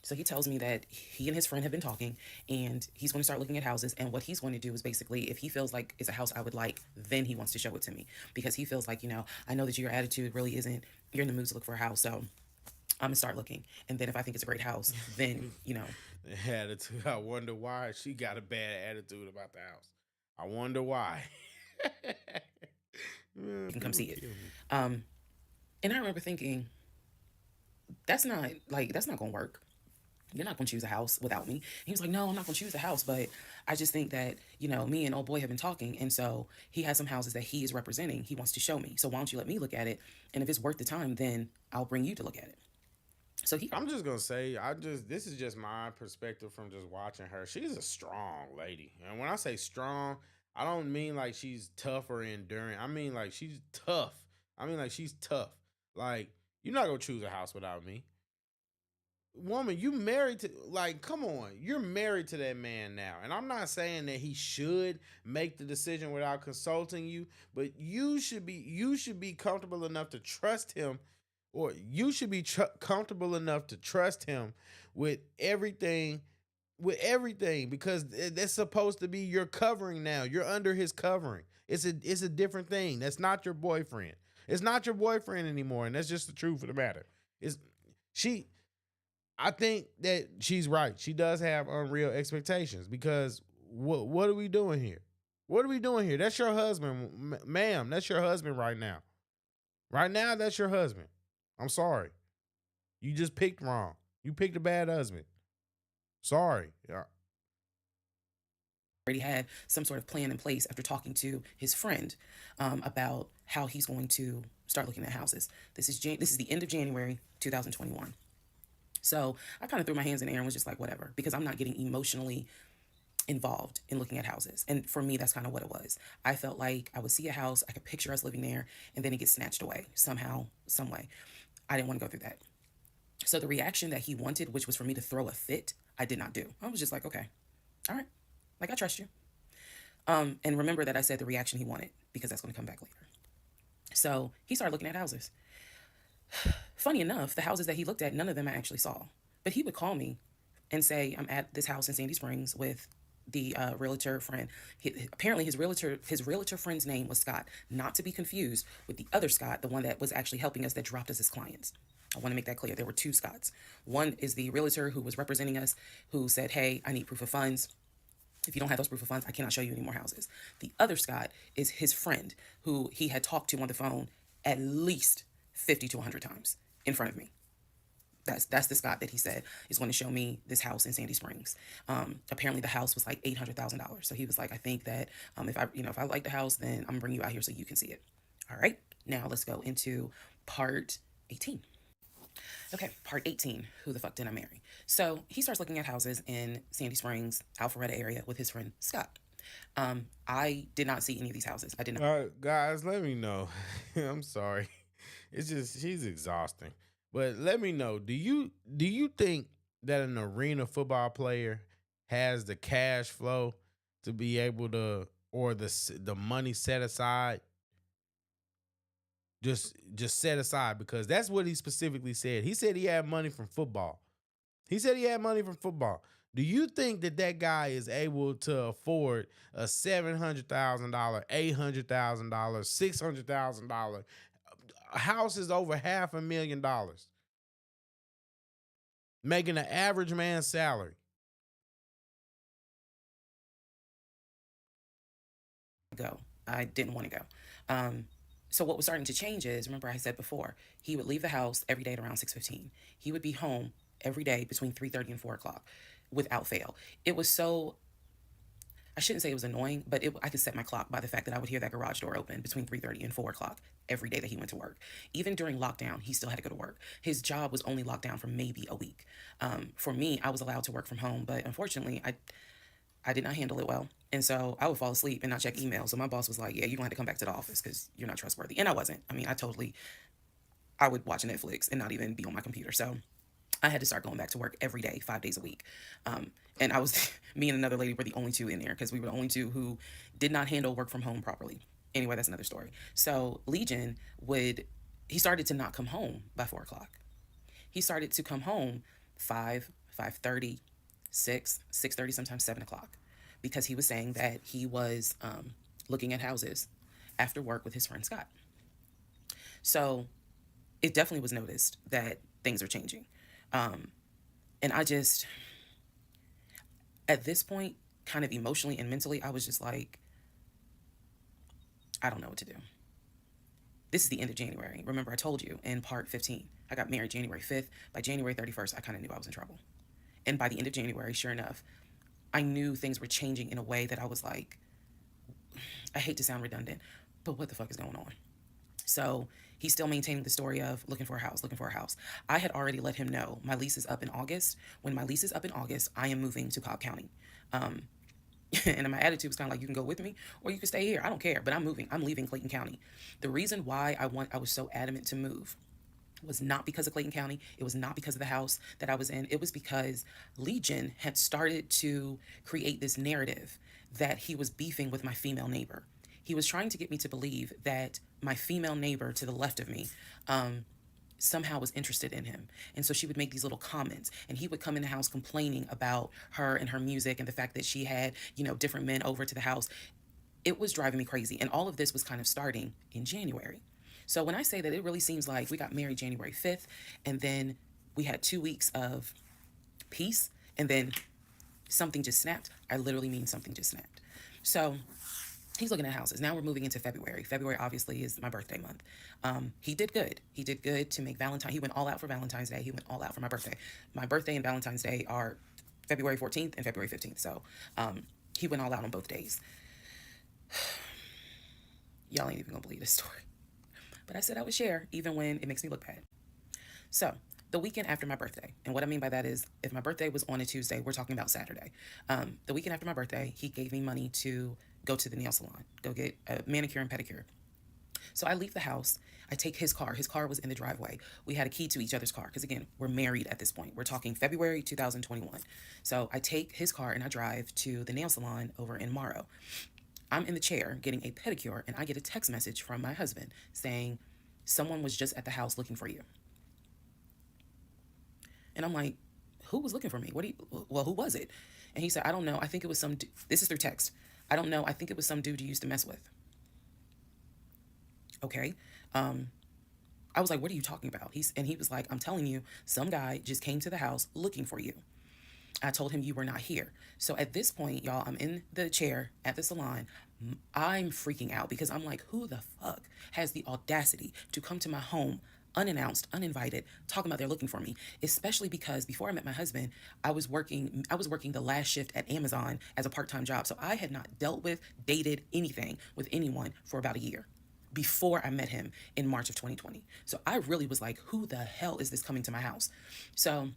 So he tells me that he and his friend have been talking and he's going to start looking at houses. And what he's going to do is basically, if he feels like it's a house I would like, then he wants to show it to me because he feels like, I know that your attitude really isn't, you're in the mood to look for a house. So I'm gonna start looking. And then if I think it's a great house, then, The attitude. I wonder why she got a bad attitude about the house. I wonder why. you can come see it. And I remember thinking, that's not gonna work. You're not gonna choose a house without me. He was like, no, I'm not gonna choose a house, but I just think that, me and old boy have been talking, and so he has some houses that he is representing. He wants to show me. So why don't you let me look at it? And if it's worth the time, then I'll bring you to look at it. So I'm just gonna say, this is just my perspective from just watching her. She's a strong lady, and when I say strong, I don't mean like she's tough or enduring. I mean like she's tough. She's tough. Like, you're not gonna choose a house without me. Woman, you married to, like, come on, you're married to that man now. And I'm not saying that he should make the decision without consulting you, but you should be comfortable enough to trust him, or you should be comfortable enough to trust him with everything, because that's supposed to be your covering now. You're under his covering. It's a different thing. That's not your boyfriend. It's not your boyfriend anymore, and that's just the truth of the matter. I think that she's right. She does have unreal expectations, because what are we doing here? What are we doing here? That's your husband, ma'am. That's your husband right now. Right now, that's your husband. I'm sorry. You just picked wrong. You picked a bad husband. Sorry. Yeah. Already had some sort of plan in place after talking to his friend about how he's going to start looking at houses. This is the end of January 2021. So I kind of threw my hands in the air and was just like, whatever, because I'm not getting emotionally involved in looking at houses. And for me, that's kind of what it was. I felt like I would see a house, I could picture us living there, and then it gets snatched away somehow, some way. I didn't want to go through that. So the reaction that he wanted, which was for me to throw a fit, I did not do. I was just like, okay, all right, like, I trust you. And remember that I said the reaction he wanted, because that's going to come back later. So he started looking at houses. Funny enough, the houses that he looked at, none of them I actually saw. But he would call me and say, I'm at this house in Sandy Springs with the realtor friend. Apparently his realtor friend's name was Scott, not to be confused with the other Scott, the one that was actually helping us, that dropped us as clients. I want to make that clear. There were two Scotts. One is the realtor who was representing us, who said, hey, I need proof of funds. If you don't have those proof of funds, I cannot show you any more houses. The other Scott is his friend, who he had talked to on the phone at least 50 to 100 times in front of me. That's the Scott that he said is going to show me this house in Sandy Springs. Apparently the house was like $800,000. So he was like, I think that if I like the house, then I'm gonna bring you out here so you can see it. All right, now let's go into part 18. Okay, part 18, who the fuck did I marry? So he starts looking at houses in Sandy Springs, Alpharetta area with his friend Scott. I did not see any of these houses. I did not. Guys, let me know. I'm sorry. It's just, she's exhausting. But let me know, do you think that an arena football player has the cash flow to be able to, or the money set aside? Just set aside, because that's what he specifically said. He said he had money from football. Do you think that guy is able to afford a $700,000, $800,000, $600,000? House is over $500,000, making an average man's salary? I didn't want to go. So what was starting to change is, remember I said before, he would leave the house every day at around 6:15. He would be home every day between 3:30 and 4 o'clock without fail. It was so, I shouldn't say it was annoying, but I could set my clock by the fact that I would hear that garage door open between 3:30 and 4 o'clock every day that he went to work. Even during lockdown, he still had to go to work. His job was only locked down for maybe a week. For me, I was allowed to work from home, but unfortunately, I did not handle it well. And so I would fall asleep and not check emails. So my boss was like, yeah, you're going to have to come back to the office because you're not trustworthy. And I wasn't. I mean, I would watch Netflix and not even be on my computer. So I had to start going back to work every day, 5 days a week. And me and another lady were the only two in there, because we were the only two who did not handle work from home properly. Anyway, that's another story. So Legion he started to not come home by 4 o'clock. He started to come home 5:30, 6:30, sometimes 7 o'clock, because he was saying that he was looking at houses after work with his friend Scott. So it definitely was noticed that things are changing. And I just, at this point, kind of emotionally and mentally, I was just like, I don't know what to do. This is the end of January. Remember, I told you in part 15, I got married January 5th. By January 31st, I kind of knew I was in trouble. And by the end of January, sure enough, I knew things were changing in a way that I was like, I hate to sound redundant, but what the fuck is going on? So he's still maintaining the story of looking for a house, looking for a house. I had already let him know my lease is up in August. When my lease is up in August, I am moving to Cobb County. And my attitude was kind of like, you can go with me or you can stay here. I don't care, but I'm moving. I'm leaving Clayton County. The reason why I was so adamant to move was not because of Clayton County. It was not because of the house that I was in. It was because Legion had started to create this narrative that he was beefing with my female neighbor. He was trying to get me to believe that my female neighbor to the left of me somehow was interested in him. And so she would make these little comments, and he would come in the house complaining about her and her music and the fact that she had, different men over to the house. It was driving me crazy. And all of this was kind of starting in January. So when I say that, it really seems like we got married January 5th, and then we had 2 weeks of peace, and then something just snapped. I literally mean something just snapped. So he's looking at houses. Now we're moving into February. February obviously is my birthday month. He did good. He did good to make Valentine. He went all out for Valentine's Day. He went all out for my birthday. My birthday and Valentine's Day are February 14th and February 15th. So he went all out on both days. Y'all ain't even gonna believe this story. But I said I would share even when it makes me look bad. So the weekend after my birthday, and what I mean by that is if my birthday was on a Tuesday, we're talking about Saturday. The weekend after my birthday, he gave me money to go to the nail salon, go get a manicure and pedicure. So I leave the house. I take his car. His car was in the driveway. We had a key to each other's car because, again, we're married at this point. We're talking February 2021. So I take his car and I drive to the nail salon over in Morrow. I'm in the chair getting a pedicure, and I get a text message from my husband saying, someone was just at the house looking for you. And I'm like, who was looking for me? Who was it? And he said, I don't know. I think it was some, this is through text. I don't know. I think it was some dude you used to mess with. Okay. I was like, what are you talking about? He was like, I'm telling you, some guy just came to the house looking for you. I told him you were not here. So at this point, y'all, I'm in the chair at the salon. I'm freaking out because I'm like, who the fuck has the audacity to come to my home unannounced, uninvited, talking about they're looking for me, especially because before I met my husband, I was working the last shift at Amazon as a part-time job. So I had not dealt with, dated anything with anyone for about a year before I met him in March of 2020. So I really was like, who the hell is this coming to my house? So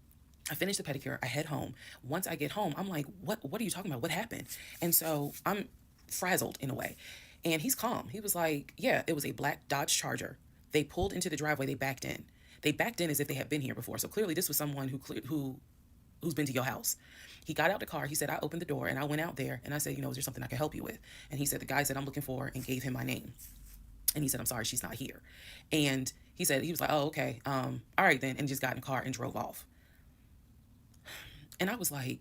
I finished the pedicure, I head home. Once I get home, I'm like, what are you talking about? What happened? And so I'm frazzled in a way. And he's calm. He was like, yeah, it was a black Dodge Charger. They pulled into the driveway, they backed in. They backed in as if they had been here before. So clearly this was someone who's been to your house. He got out the car, he said, I opened the door and I went out there and I said, is there something I can help you with? And he said, the guy said I'm looking for, and gave him my name. And he said, I'm sorry, she's not here. And he was like, oh, okay. All right then. And just got in the car and drove off. And I was like,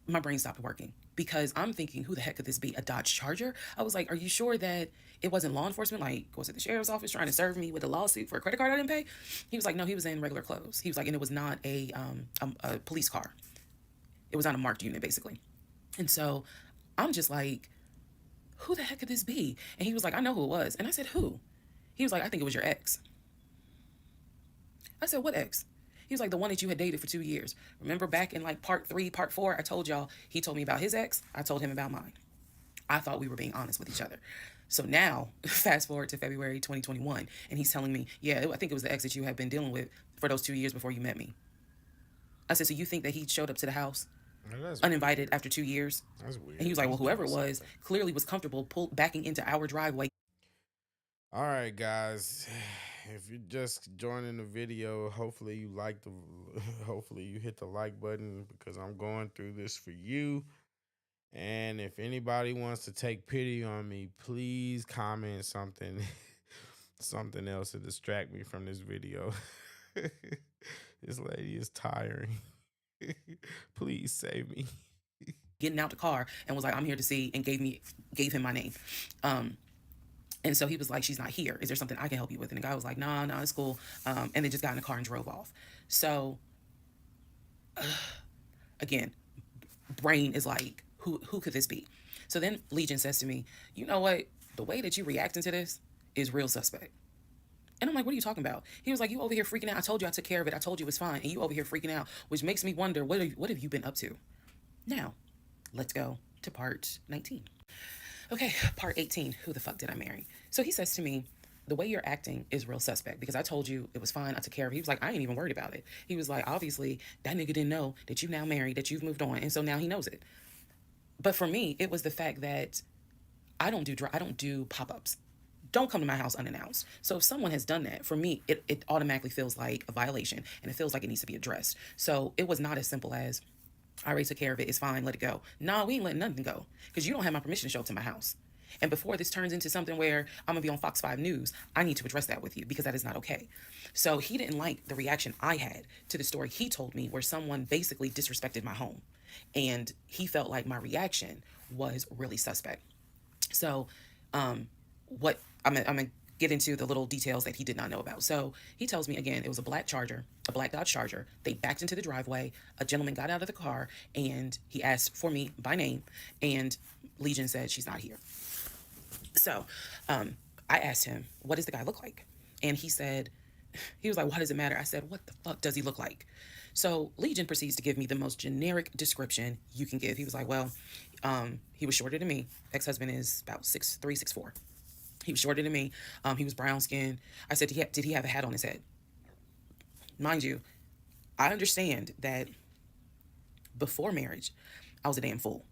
my brain stopped working because I'm thinking, who the heck could this be? A Dodge Charger? I was like, are you sure that it wasn't law enforcement? Like, was it the sheriff's office trying to serve me with a lawsuit for a credit card I didn't pay? He was like, no, he was in regular clothes. He was like, and it was not a police car. It was on a marked unit, basically. And so I'm just like, who the heck could this be? And he was like, I know who it was. And I said, who? He was like, I think it was your ex. I said, what ex? He was like, the one that you had dated for 2 years. Remember back in like part 3, part 4, I told y'all, he told me about his ex. I told him about mine. I thought we were being honest with each other. So now, fast forward to February 2021, and he's telling me, yeah, I think it was the ex that you had been dealing with for those 2 years before you met me. I said, so you think that he showed up to the house uninvited after 2 years? That's weird. And he was like, well, whoever it was clearly was comfortable backing into our driveway. All right, guys. If you're just joining the video, hopefully you hopefully you hit the like button because I'm going through this for you. And if anybody wants to take pity on me, please comment something else to distract me from this video. This lady is tiring. Please save me. Getting out the car and was like, I'm here to see, and gave him my name. And so he was like, she's not here. Is there something I can help you with? And the guy was like, nah, it's cool. And they just got in the car and drove off. So, again, brain is like, who could this be? So then Legion says to me, you know what? the way that you reacting to this is real suspect. And I'm like, what are you talking about? He was like, you over here freaking out. I told you I took care of it. I told you it was fine. And you over here freaking out, which makes me wonder, what have you been up to? Now, let's go to part 19. Okay, part 18. Who the fuck did I marry? So he says to me, the way you're acting is real suspect because I told you it was fine. I took care of it. He was like, I ain't even worried about it. He was like, obviously, that nigga didn't know that you now married, that you've moved on. And so now he knows it. But for me, it was the fact that I don't do pop-ups. Don't come to my house unannounced. So if someone has done that, for me, it automatically feels like a violation and it feels like it needs to be addressed. So it was not as simple as, I already took care of it, it's fine, let it go. No, we ain't letting nothing go because you don't have my permission to show up to my house. And before this turns into something where I'm gonna be on Fox 5 News, I need to address that with you because that is not okay. So he didn't like the reaction I had to the story he told me where someone basically disrespected my home. And he felt like my reaction was really suspect. So what I'm gonna get into the little details that he did not know about. So he tells me again, it was a black Dodge Charger. They backed into the driveway. A gentleman got out of the car and he asked for me by name and Legion said she's not here. So I asked him, what does the guy look like? And he was like, why does it matter? I said, what the fuck does he look like? So Legion proceeds to give me the most generic description you can give. He was like, well, he was shorter than me. Ex-husband is about 6'3", 6'4". He was shorter than me. He was brown skinned. I said, did he have a hat on his head? Mind you, I understand that before marriage, I was a damn fool.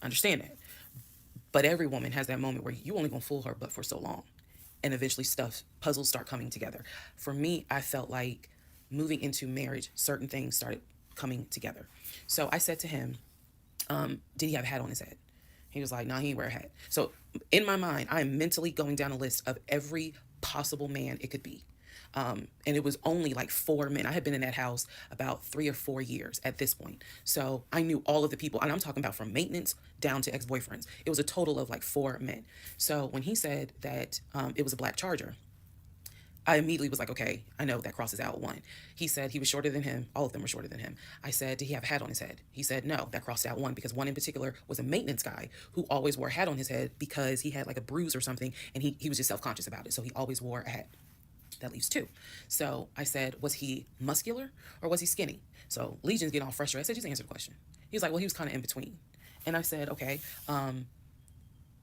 Understand that. But every woman has that moment where you only gonna fool her but for so long. And eventually puzzles start coming together. For me, I felt like moving into marriage, certain things started coming together. So I said to him, did he have a hat on his head? He was like, nah, he didn't wear a hat. So in my mind, I am mentally going down a list of every possible man it could be. And it was only like 4 men. I had been in that house about 3 or 4 years at this point. So I knew all of the people, and I'm talking about from maintenance down to ex-boyfriends. It was a total of like 4 men. So when he said that it was a black Charger, I immediately was like, okay, I know that crosses out one. He said he was shorter than him. All of them were shorter than him. I said, did he have a hat on his head? He said, no, that crossed out one because one in particular was a maintenance guy who always wore a hat on his head because he had like a bruise or something and he was just self-conscious about it. So he always wore a hat. That leaves 2. So I said, was he muscular or was he skinny? So Legion's getting all frustrated. I said, just answer the question. He was like, well, he was kind of in between. And I said, okay,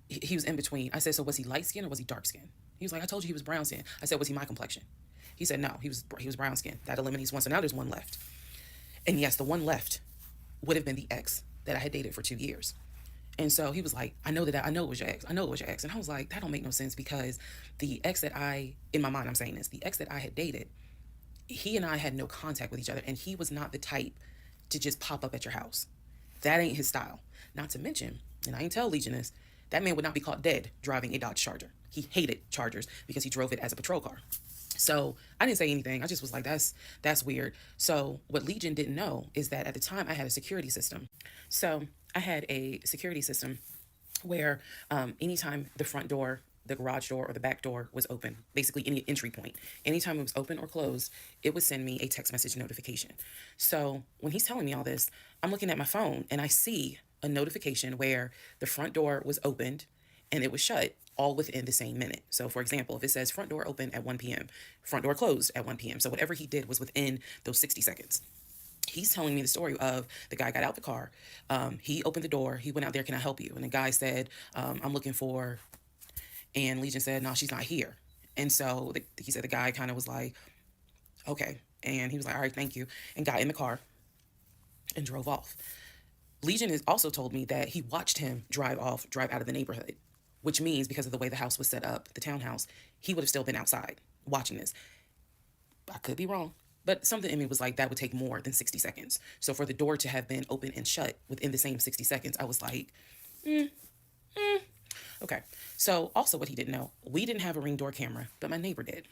he was in between. I said, so was he light skinned or was he dark skinned? He was like, I told you he was brown skinned. I said, was he my complexion? He said, no, he was brown skinned. That eliminates one. So now there's one left. And yes, the one left would have been the ex that I had dated for 2 years. And so he was like, I know it was your ex. I know it was your ex. And I was like, that don't make no sense because the ex that in my mind, I'm saying this, the ex that I had dated, he and I had no contact with each other. And he was not the type to just pop up at your house. That ain't his style. Not to mention, and I ain't tell Legion this, that man would not be caught dead driving a Dodge Charger. He hated Chargers because he drove it as a patrol car. So I didn't say anything. I just was like, that's weird. So what Legion didn't know is that at the time I had a security system. So I had a security system where anytime the front door, the garage door, or the back door was open, basically any entry point, anytime it was open or closed, it would send me a text message notification. So when he's telling me all this, I'm looking at my phone and I see a notification where the front door was opened and it was shut all within the same minute. So for example, if it says front door open at 1 p.m., front door closed at 1 p.m. So whatever he did was within those 60 seconds. He's telling me the story of the guy got out the car. He opened the door. He went out there, can I help you? And the guy said, I'm looking for, and Legion said, no, she's not here. And so he said the guy kind of was like, okay. And he was like, all right, thank you. And got in the car and drove off. Legion has also told me that he watched him drive out of the neighborhood, which means because of the way the house was set up, the townhouse, he would have still been outside watching this. I could be wrong, but something in me was like, that would take more than 60 seconds. So for the door to have been open and shut within the same 60 seconds, I was like, okay. So also what he didn't know, we didn't have a Ring door camera, but my neighbor did.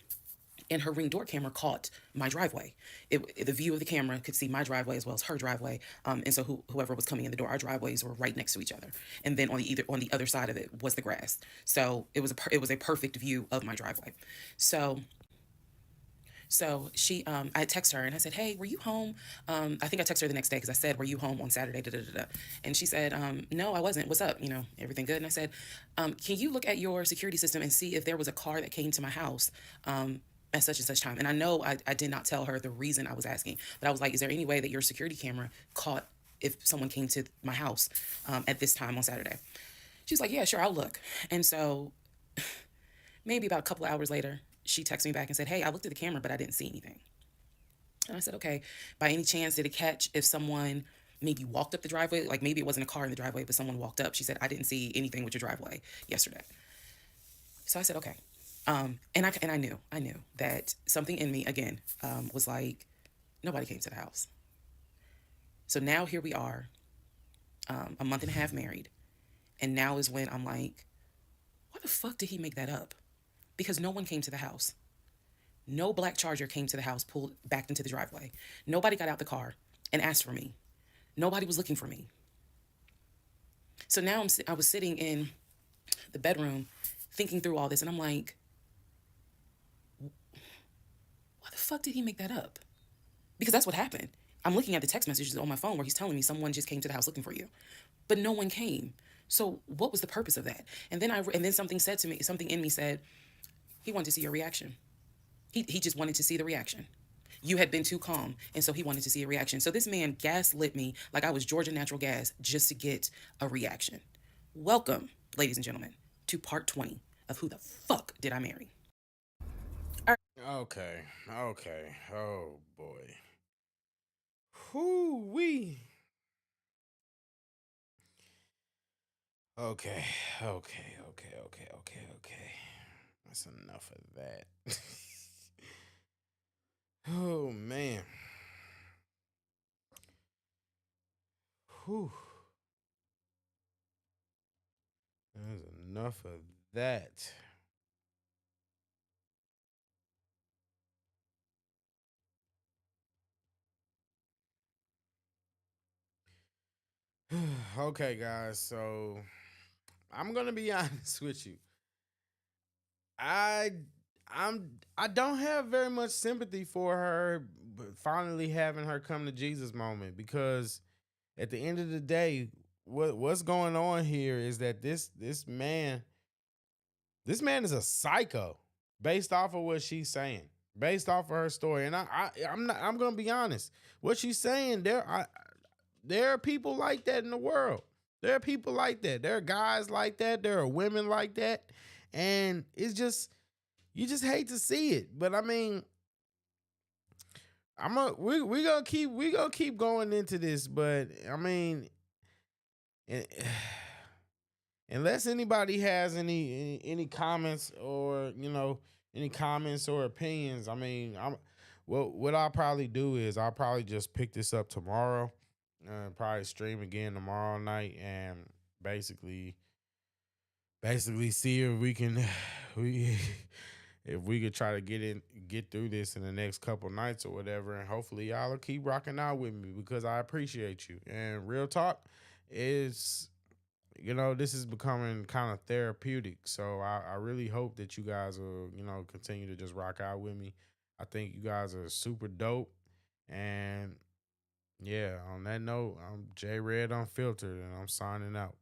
And her Ring door camera caught my driveway. The view of the camera could see my driveway as well as her driveway. And so whoever was coming in the door, our driveways were right next to each other. And then on the other side of it was the grass. So it was a perfect view of my driveway. So So I texted her and I said, hey, were you home? I think I texted her the next day because I said, were you home on Saturday? Da, da, da, da. And she said, no, I wasn't. What's up? Everything good? And I said, can you look at your security system and see if there was a car that came to my house at such and such time? And I know I did not tell her the reason I was asking, but I was like, is there any way that your security camera caught if someone came to my house at this time on Saturday? She's like, yeah, sure, I'll look. And so maybe about a couple of hours later, she texted me back and said, hey, I looked at the camera, but I didn't see anything. And I said, okay, by any chance, did it catch if someone maybe walked up the driveway? Like maybe it wasn't a car in the driveway, but someone walked up. She said, I didn't see anything with your driveway yesterday. So I said, okay. And I knew that something in me, again, was like, nobody came to the house. So now here we are, a month and a half married. And now is when I'm like, why the fuck did he make that up? Because no one came to the house. No black Charger came to the house, pulled back into the driveway. Nobody got out the car and asked for me. Nobody was looking for me. So now I was sitting in the bedroom thinking through all this, and I'm like, why the fuck did he make that up? Because that's what happened. I'm looking at the text messages on my phone where he's telling me someone just came to the house looking for you, but no one came. So what was the purpose of that? And then something said to me, something in me said, he wanted to see your reaction. He just wanted to see the reaction. You had been too calm, and so he wanted to see a reaction. So this man gaslit me like I was Georgia Natural Gas just to get a reaction. Welcome, ladies and gentlemen, to part 20 of Who the Fuck Did I Marry? Okay. Oh boy. Whoo-wee. Okay. That's enough of that. Oh man. Whew. There's enough of that. Okay, guys, so I'm gonna be honest with you. I I don't have very much sympathy for her but finally having her come to Jesus moment, because at the end of the day, what's going on here is that this man is a psycho based off of what she's saying, based off of her story. And I'm gonna be honest. What she's saying, there are people like that in the world. There are people like that. There are guys like that. There are women like that. And it's just, you just hate to see it. But I mean, we gonna keep going into this. But I mean, eh, unless anybody has any comments or any comments or opinions, I mean, what I'll probably do is I'll probably just pick this up tomorrow, probably stream again tomorrow night, and basically see if we can if we could try to get through this in the next couple nights or whatever, and hopefully y'all will keep rocking out with me because I appreciate you. And real talk is, this is becoming kind of therapeutic. So I really hope that you guys will, continue to just rock out with me. I think you guys are super dope. And yeah, on that note, I'm J Red Unfiltered, and I'm signing out.